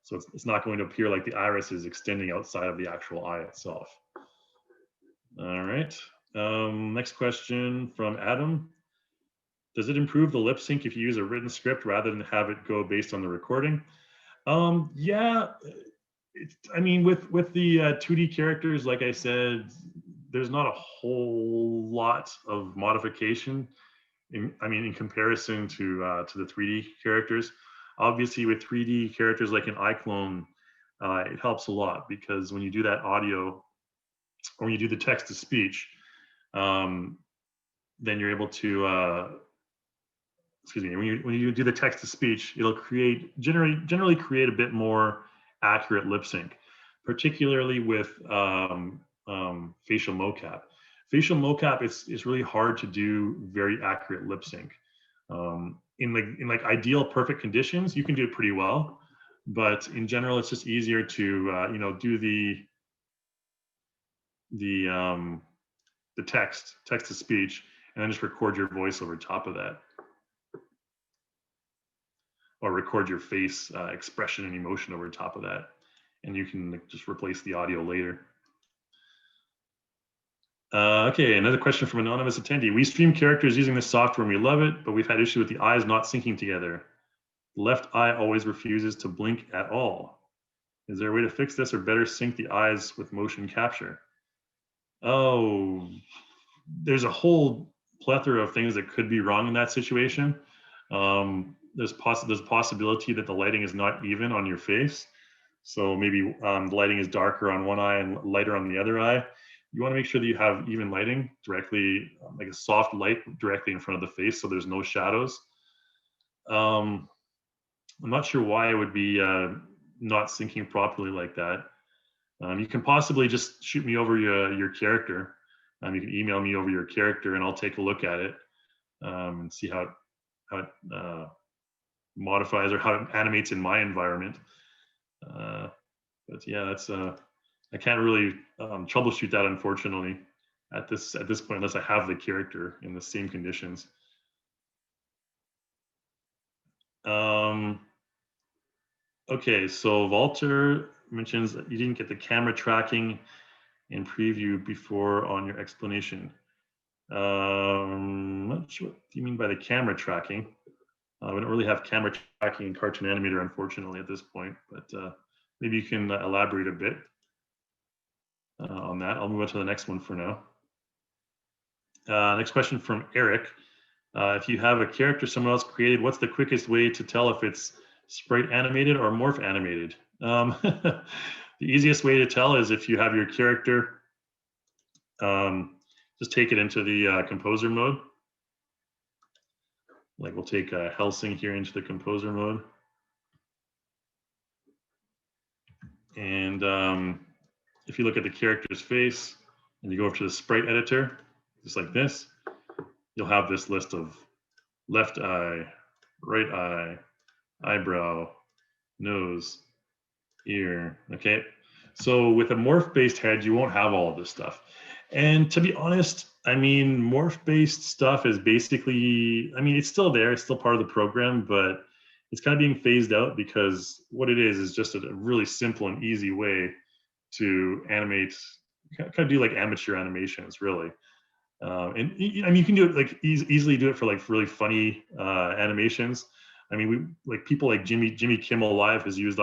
So it's not going to appear like the iris is extending outside of the actual eye itself. All right. Next question from Adam. Does it improve the lip sync if you use a written script rather than have it go based on the recording? Yeah, I mean, with the 2D characters, like I said, there's not a whole lot of modification. In comparison to the 3D characters. Obviously, with 3D characters like an Iclone, it helps a lot because when you do that audio, or when you do the text to speech, then you're able to excuse me, when you do the text to speech, it'll generally create a bit more accurate lip sync, particularly with facial mocap. Facial mocap, it's really hard to do very accurate lip sync. In like ideal perfect conditions, you can do it pretty well, but in general, it's just easier to do the text to speech, and then just record your voice over top of that, or record your face expression and emotion over top of that, and you can just replace the audio later. Okay, another question from anonymous attendee. We stream characters using this software and we love it, but we've had issue with the eyes not syncing together. The left eye always refuses to blink at all. Is there a way to fix this or better sync the eyes with motion capture? Oh, there's a whole plethora of things that could be wrong in that situation. There's a possibility that the lighting is not even on your face. So maybe the lighting is darker on one eye and lighter on the other eye. You want to make sure that you have even lighting directly, like a soft light directly in front of the face, so there's no shadows. I'm not sure why it would be not syncing properly like that. You can possibly just shoot me over your character. You can email me over your character, and I'll take a look at it and see how it modifies or how it animates in my environment. But yeah, that's I can't really troubleshoot that, unfortunately, at this point, unless I have the character in the same conditions. Okay, so Walter mentions that you didn't get the camera tracking in preview before on your explanation. I'm not sure what you mean by the camera tracking. We don't really have camera tracking in Cartoon Animator, unfortunately, at this point, but maybe you can elaborate a bit on that. I'll move on to the next one for now. Next question from Eric. If you have a character someone else created, what's the quickest way to tell if it's sprite animated or morph animated? The easiest way to tell is if you have your character, just take it into the composer mode. Like we'll take Helsing here into the composer mode. And if you look at the character's face and you go over to the Sprite Editor, just like this, you'll have this list of left eye, right eye, eyebrow, nose, ear, okay? So with a morph-based head, you won't have all of this stuff. And to be honest, I mean, morph-based stuff is basically, I mean, it's still there, it's still part of the program, but it's kind of being phased out because what it is just a really simple and easy way to animate, kind of do like amateur animations, really. And I mean, you can do it like easily do it for like really funny animations. I mean, like people like Jimmy Kimmel Live has used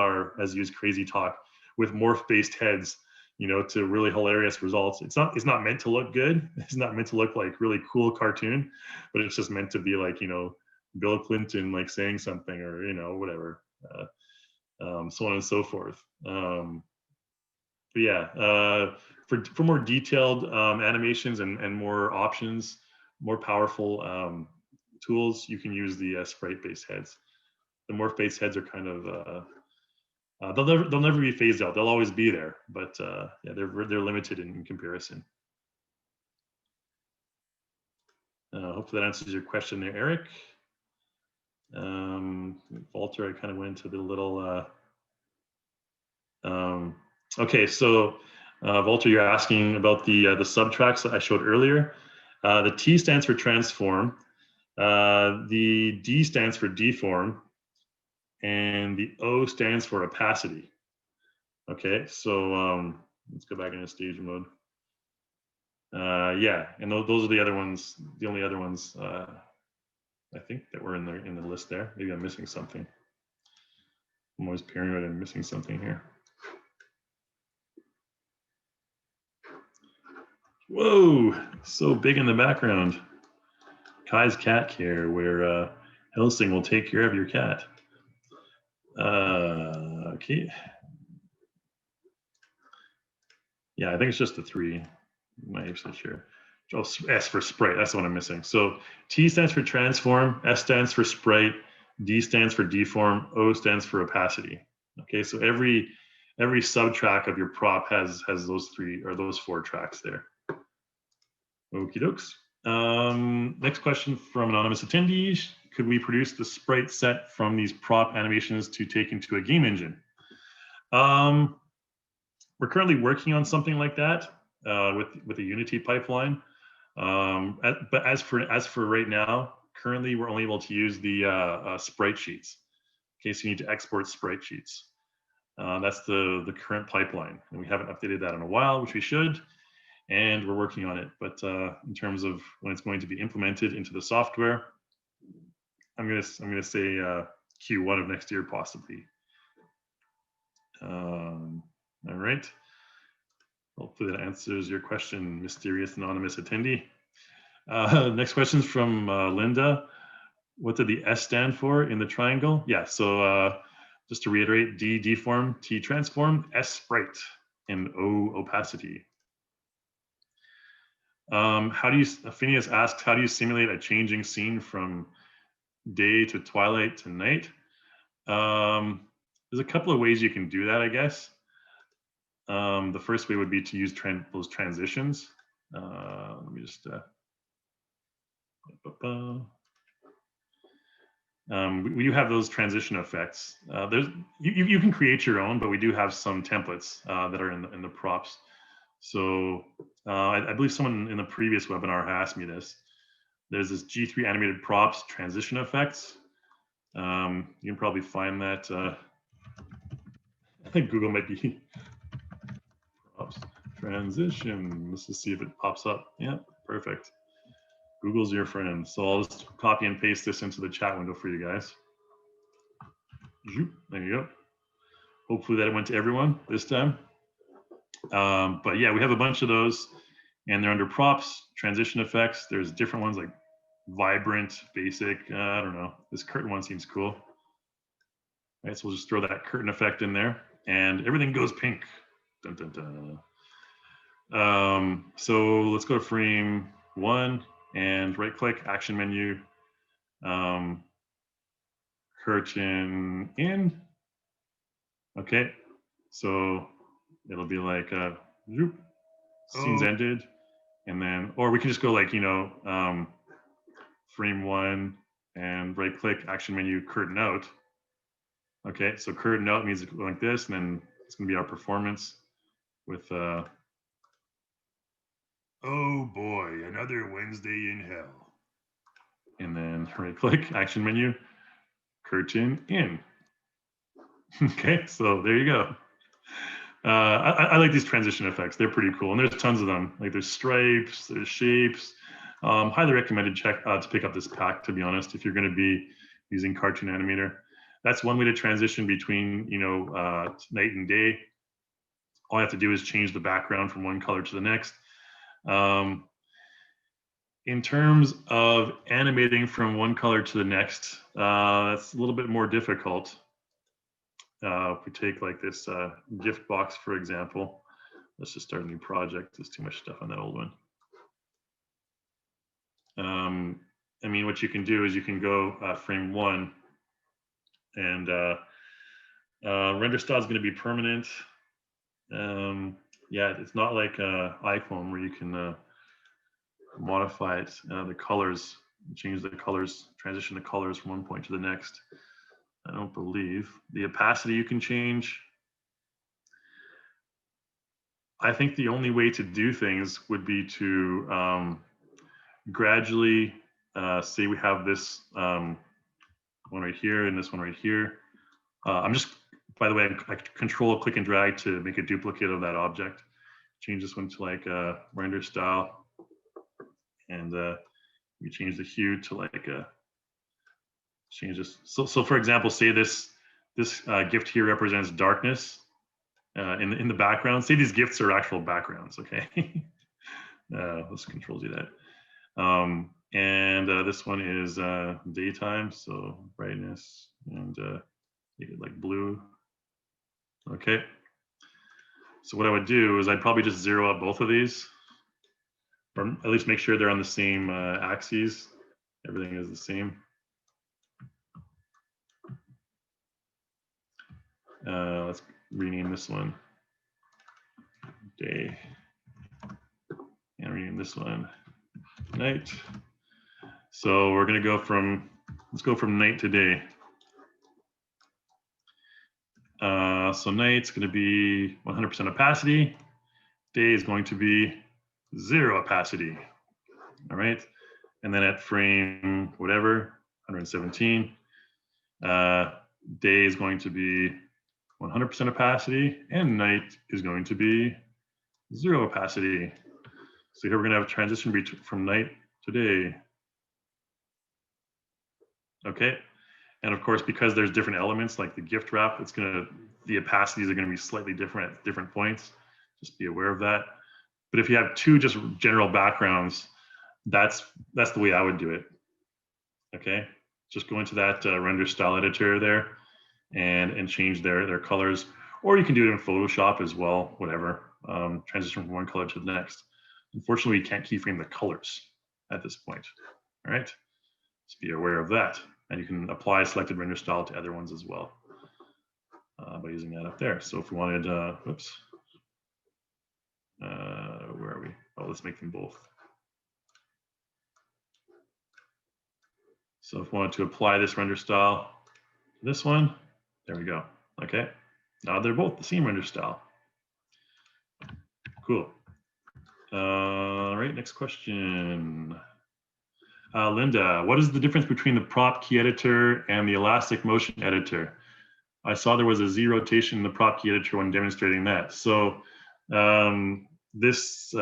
Crazy Talk with morph-based heads, to really hilarious results. It's not meant to look good. It's not meant to look like really cool cartoon, but it's just meant to be like, Bill Clinton like saying something or whatever, so on and so forth. But yeah, for more detailed animations and more options, more powerful tools, you can use the sprite-based heads. The morph-based heads are kind of they'll never be phased out. They'll always be there, but yeah, they're limited in comparison. Hopefully that answers your question there, Eric. Walter, I kind of went into the little. Okay, so Walter, you're asking about the subtracks that I showed earlier. The T stands for transform. The D stands for deform. and the O stands for opacity. Okay, so let's go back into stage mode. Yeah, and those are the other ones, the only other ones I think that were in the list there. Maybe I'm missing something. I'm always paranoid I'm missing something here. Whoa, so big in the background. Kai's cat care, where Helsing will take care of your cat. Okay. Yeah, I think it's just the 3. I'm not actually sure. Oh, S for Sprite, that's the one I'm missing. So T stands for transform, S stands for Sprite, D stands for deform, O stands for opacity. Okay, so every sub-track of your prop has those 3 or those 4 tracks there. Okie dokes. Next question from anonymous attendee. Could we produce the sprite set from these prop animations to take into a game engine? We're currently working on something like that with a Unity pipeline. But as for right now, currently we're only able to use the sprite sheets. Okay, so you need to export sprite sheets. That's the current pipeline, and we haven't updated that in a while, which we should. And we're working on it. But in terms of when it's going to be implemented into the software, I'm gonna say Q1 of next year possibly. All right. Hopefully that answers your question, mysterious anonymous attendee. Next question is from Linda. What did the S stand for in the triangle? Yeah, so just to reiterate, D deform, T transform, S sprite, and O opacity. Phineas asks, how do you simulate a changing scene from day to twilight to night? There's a couple of ways you can do that, I guess. The first way would be to use those transitions. Let me just we have those transition effects. You can create your own, but we do have some templates that are in the props. So I believe someone in the previous webinar asked me this. There's this G3 animated props transition effects. You can probably find that. I think Google might be props transition. Let's just see if it pops up. Yeah, perfect. Google's your friend. So I'll just copy and paste this into the chat window for you guys. There you go. Hopefully that went to everyone this time. But yeah, we have a bunch of those, and they're under props, transition effects. There's different ones like vibrant, basic. I don't know. This curtain one seems cool. All right, so we'll just throw that curtain effect in there, and everything goes pink. Dun, dun, dun. So let's go to frame 1 and right-click, action menu, curtain in. Okay, so it'll be like scenes ended, and then, or we can just go like, frame 1 and right click, action menu, curtain out. Okay, so curtain out means like this, and then it's gonna be our performance with oh boy, another Wednesday in hell. And then right click, action menu, curtain in. Okay, so there you go. I like these transition effects. They're pretty cool, and there's tons of them. Like there's stripes, there's shapes. Highly recommended to pick up this pack, to be honest, if you're going to be using Cartoon Animator. That's one way to transition between, night and day. All you have to do is change the background from one color to the next. In terms of animating from one color to the next, that's a little bit more difficult. If we take like this gift box, for example, let's just start a new project. There's too much stuff on that old one. I mean, what you can do is you can go frame 1, and render style is going to be permanent. Yeah, it's not like Iclone where you can modify it, the colors, change the colors, transition the colors from one point to the next. I don't believe. The opacity you can change. I think the only way to do things would be to gradually say we have this one right here and this one right here. I'm just, by the way, I control click and drag to make a duplicate of that object. Change this one to like render style, and we change the hue to like change this. So for example, say this gift here represents darkness in the background. Say these gifts are actual backgrounds, okay? Let's control Z that. And this one is daytime, so brightness and make it like blue. Okay. So what I would do is I'd probably just zero out both of these, or at least make sure they're on the same axes. Everything is the same. Let's rename this one day, and rename this one night. So we're going to go from, let's go from night to day. So night's going to be 100% opacity. Day is going to be 0 opacity. All right. And then at frame whatever, 117, day is going to be 100% opacity, and night is going to be 0 opacity. So here we're going to have a transition from night to day. Okay. And of course, because there's different elements like the gift wrap, it's going to, the opacities are going to be slightly different at different points. Just be aware of that. But if you have two just general backgrounds, that's the way I would do it. Okay. Just go into that render style editor there and change their colors, or you can do it in Photoshop as well, whatever. Transition from one color to the next. Unfortunately, you can't keyframe the colors at this point. All right. Just be aware of that. And you can apply selected render style to other ones as well by using that up there. So if we wanted, whoops, where are we? Oh, let's make them both. So if we wanted to apply this render style to this one, there we go. Okay, now they're both the same render style. Cool. All right, next question. Linda, what is the difference between the prop key editor and the elastic motion editor? I saw there was a Z rotation in the prop key editor when demonstrating that. So this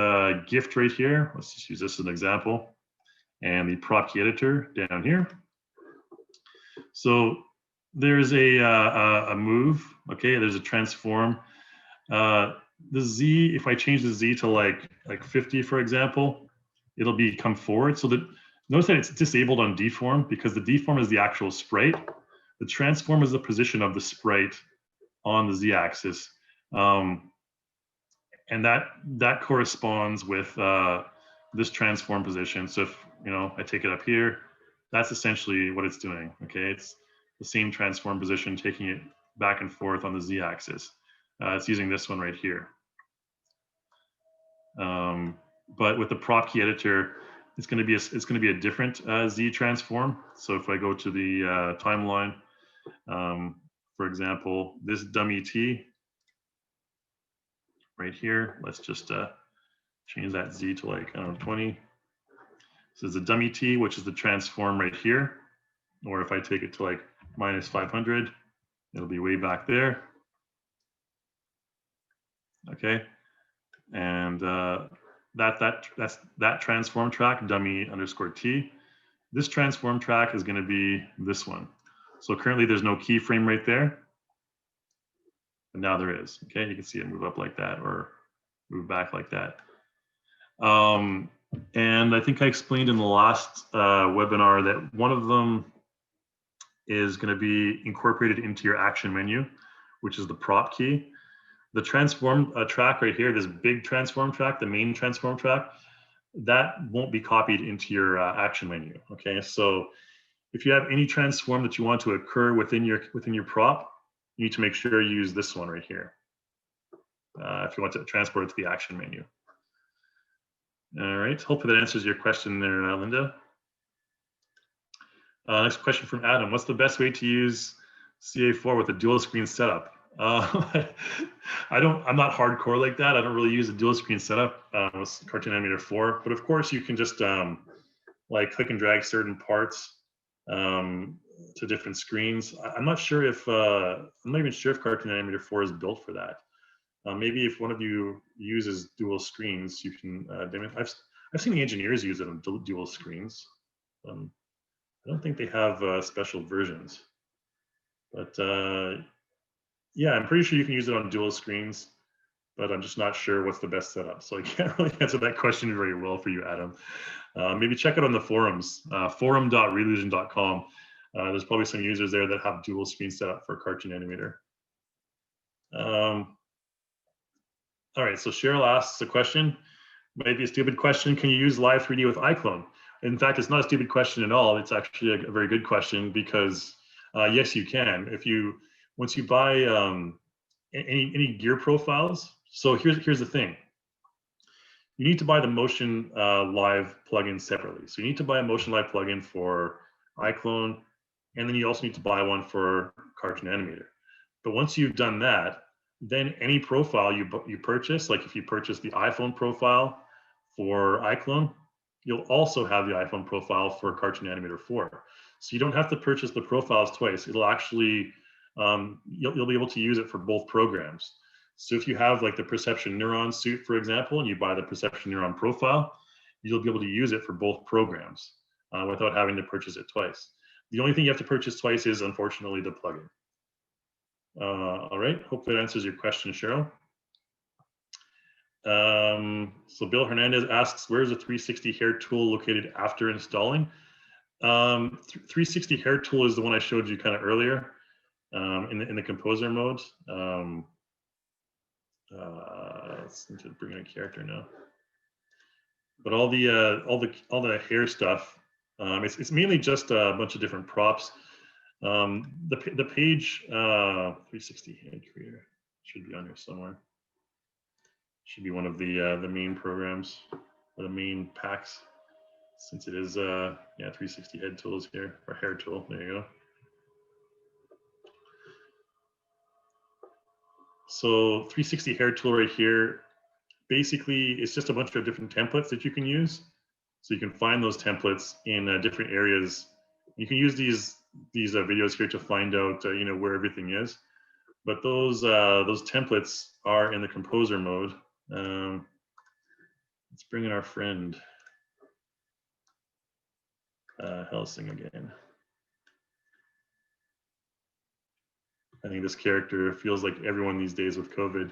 gift right here, let's just use this as an example, and the prop key editor down here. So there's a move, okay, there's a transform. The Z, if I change the Z to like 50, for example, it'll come forward. So that, notice that it's disabled on deform because the deform is the actual sprite. The transform is the position of the sprite on the Z-axis. And that corresponds with this transform position. So if I take it up here, that's essentially what it's doing. Okay, it's the same transform position, taking it back and forth on the Z-axis. It's using this one right here. But with the prop key editor, it's going to be a different Z transform. So if I go to the timeline, for example, this dummy T right here, let's just change that Z to like, I don't know, 20. So there's a dummy T, which is the transform right here. Or if I take it to like minus 500, it'll be way back there. Okay. And that's that transform track, dummy _ T. This transform track is going to be this one. So currently there's no keyframe right there. But now there is. Okay, you can see it move up like that or move back like that. And I think I explained in the last webinar that one of them is going to be incorporated into your action menu, which is the prop key. The transform track right here, this big transform track, the main transform track, that won't be copied into your action menu. Okay, so if you have any transform that you want to occur within your prop, you need to make sure you use this one right here if you want to transport it to the action menu. All right, hopefully that answers your question there, Linda. Next question from Adam. What's the best way to use CA4 with a dual screen setup? I'm not hardcore like that. I don't really use a dual screen setup with Cartoon Animator 4, but of course you can just like click and drag certain parts to different screens. I'm not sure if I'm not even sure if Cartoon Animator 4 is built for that. Maybe if one of you uses dual screens, you can. I've seen the engineers use it on dual screens. I don't think they have special versions, but yeah, I'm pretty sure you can use it on dual screens. But I'm just not sure what's the best setup. So I can't really answer that question very well for you, Adam. Maybe check it on the forums, forum.relusion.com. There's probably some users there that have dual screen set up for Cartoon Animator. All right, so Cheryl asks a question. Might be a stupid question. Can you use Live 3D with Iclone? In fact, it's not a stupid question at all. It's actually a very good question because yes, you can. Once you buy any gear profiles. So here's the thing. You need to buy the Motion Live plugin separately. So you need to buy a Motion Live plugin for Iclone, and then you also need to buy one for Cartoon Animator. But once you've done that, then any profile you purchase, like if you purchase the iPhone profile for Iclone, you'll also have the iPhone profile for Cartoon Animator 4. So you don't have to purchase the profiles twice. It'll actually, you'll be able to use it for both programs. So if you have like the Perception Neuron suit, for example, and you buy the Perception Neuron profile, you'll be able to use it for both programs without having to purchase it twice. The only thing you have to purchase twice is, unfortunately, the plugin. All right, hope that answers your question, Cheryl. So Bill Hernandez asks, where's the 360 hair tool located after installing? 360 hair tool is the one I showed you kind of earlier in the composer mode. Let's need to bring in a character now. But all the hair stuff, it's mainly just a bunch of different props. The page 360 head creator should be on here somewhere. Should be one of the main programs or the main packs, since it is yeah, 360 head tools here, or hair tool. There you go. So 360 hair tool right here, basically it's just a bunch of different templates that you can use. So you can find those templates in different areas. You can use these videos here to find out you know, where everything is. But those templates are in the composer mode. Let's bring in our friend Helsing again. I think this character feels like everyone these days with COVID.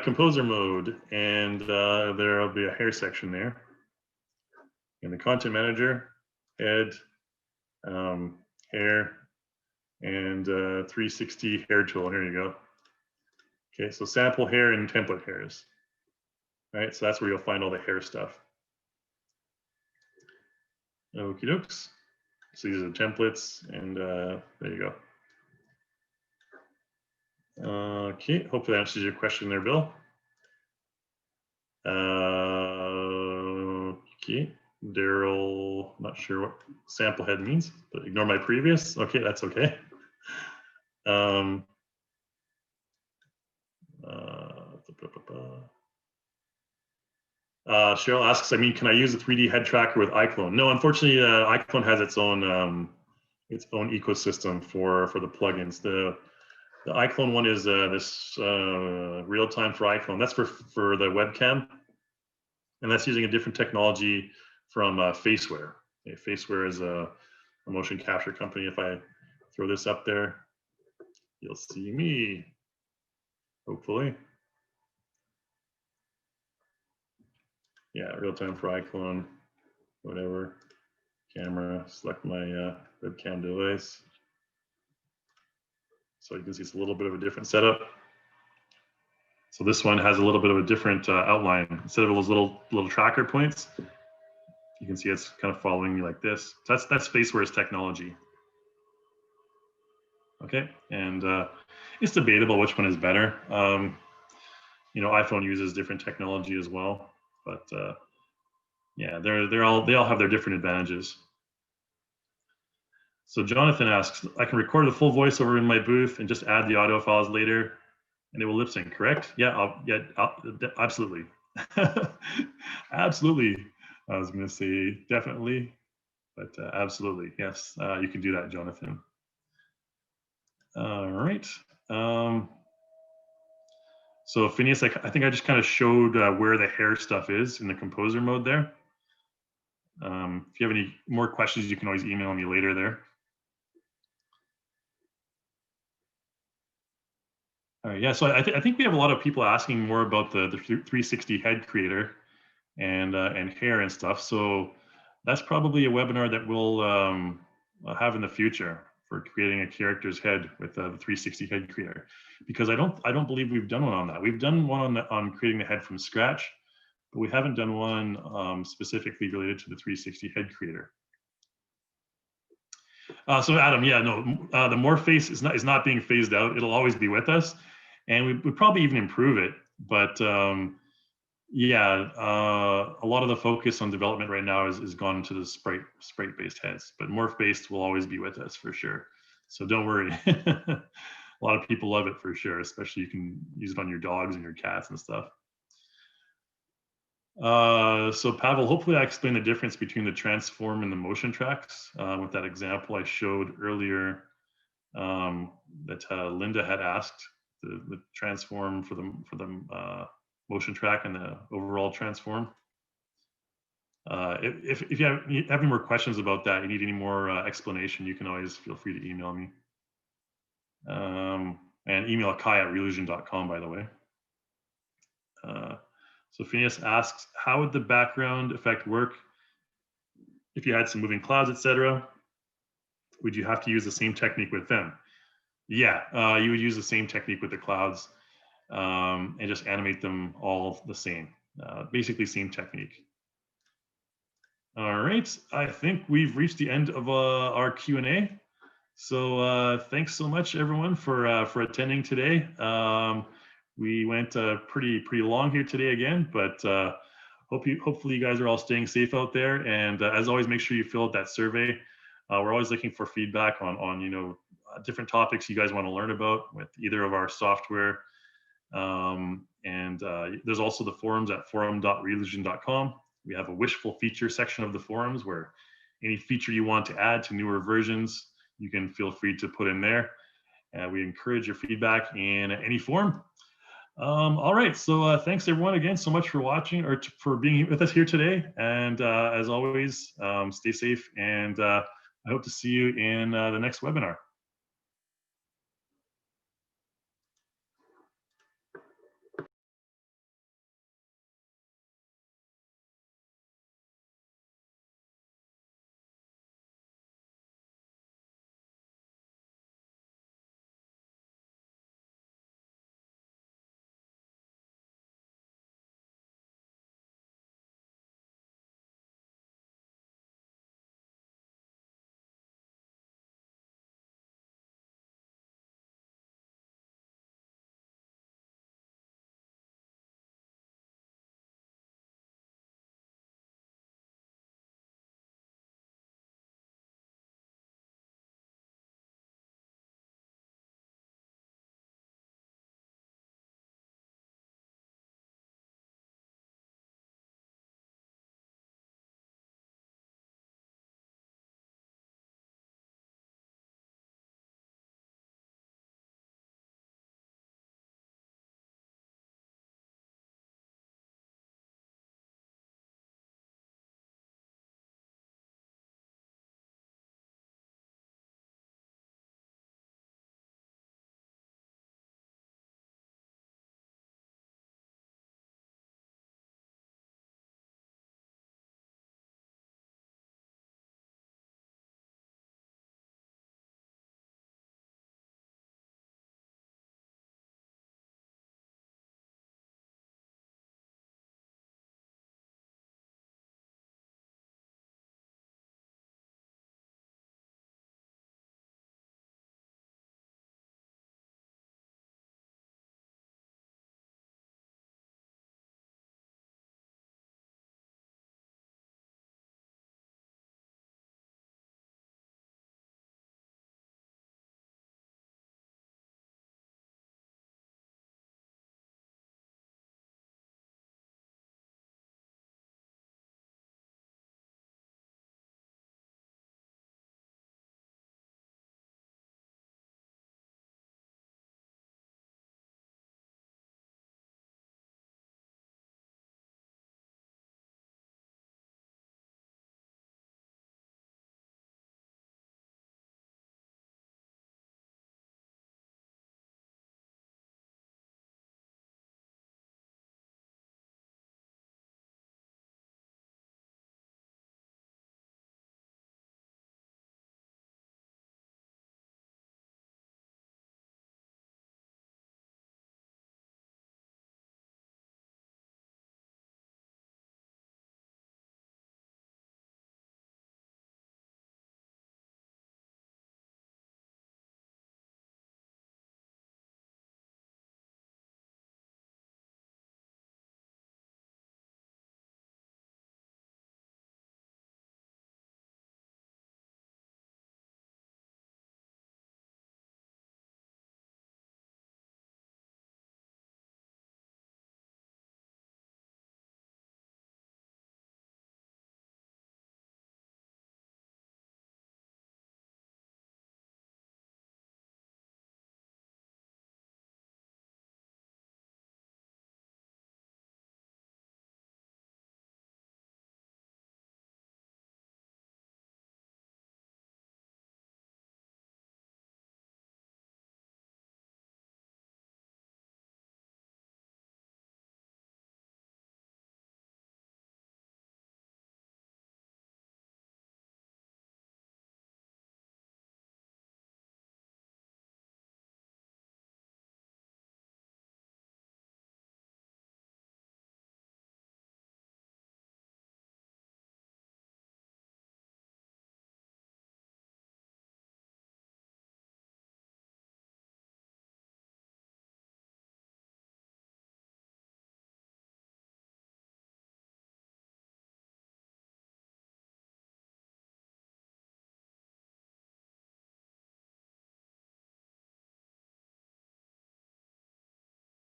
Composer mode, and there'll be a hair section there. In the content manager, head, hair, and 360 hair tool. Here you go. Okay, so sample hair and template hairs. All right, so that's where you'll find all the hair stuff. Okie dokes. So these are the templates, and there you go. Okay, hopefully that answers your question there, Bill. Okay, Daryl, not sure what sample head means, but ignore my previous. Okay, that's okay. Cheryl asks, I mean, can I use a 3D head tracker with Iclone? No, unfortunately, Iclone has its own ecosystem for the plugins. The Iclone one is this real time for Iclone. That's for the webcam, and that's using a different technology from Faceware. Okay, Faceware is a motion capture company. If I throw this up there, you'll see me, hopefully. Yeah, real time for Iclone, whatever. Camera, select my webcam device. So you can see it's a little bit of a different setup. So this one has a little bit of a different outline. Instead of those little tracker points, you can see it's kind of following me like this. So that's Faceware's technology. Okay, and it's debatable which one is better. You know, iPhone uses different technology as well, but yeah, they all have their different advantages. So Jonathan asks, I can record the full voiceover in my booth and just add the audio files later, and it will lip sync, correct? Yeah, absolutely. Absolutely. I was going to say definitely, But absolutely, yes, you can do that, Jonathan. All right. So Phineas, I think I just kind of showed where the hair stuff is in the composer mode there. If you have any more questions, you can always email me later there. All right, yeah, so I think we have a lot of people asking more about the 360 head creator and hair and stuff. So that's probably a webinar that we'll have in the future for creating a character's head with the 360 head creator, because I don't believe we've done one on that. We've done one on creating the head from scratch, but we haven't done one specifically related to the 360 head creator. So Adam, yeah, no, the morph face is not being phased out. It'll always be with us, and we would probably even improve it. But yeah, a lot of the focus on development right now is gone into the sprite-based heads, but morph-based will always be with us for sure. So don't worry. A lot of people love it for sure, especially you can use it on your dogs and your cats and stuff. So Pavel, hopefully I explained the difference between the transform and the motion tracks with that example I showed earlier that Linda had asked, the transform for the motion track and the overall transform. If you have any more questions about that, you need any more explanation, you can always feel free to email me. And email kai@reallusion.com, by the way. So Phineas asks, how would the background effect work if you had some moving clouds, etc.? Would you have to use the same technique with them? Yeah, you would use the same technique with the clouds and just animate them all the same. Basically, same technique. All right, I think we've reached the end of our Q&A. So thanks so much, everyone, for attending today. We went pretty long here today again, but hopefully you guys are all staying safe out there. And as always, make sure you fill out that survey. We're always looking for feedback on different topics you guys want to learn about with either of our software. There's also the forums at forum.reallusion.com. We have a wishful feature section of the forums where any feature you want to add to newer versions, you can feel free to put in there. We encourage your feedback in any form. All right, so thanks everyone again so much for watching or for being with us here today. And as always, stay safe, and I hope to see you in the next webinar.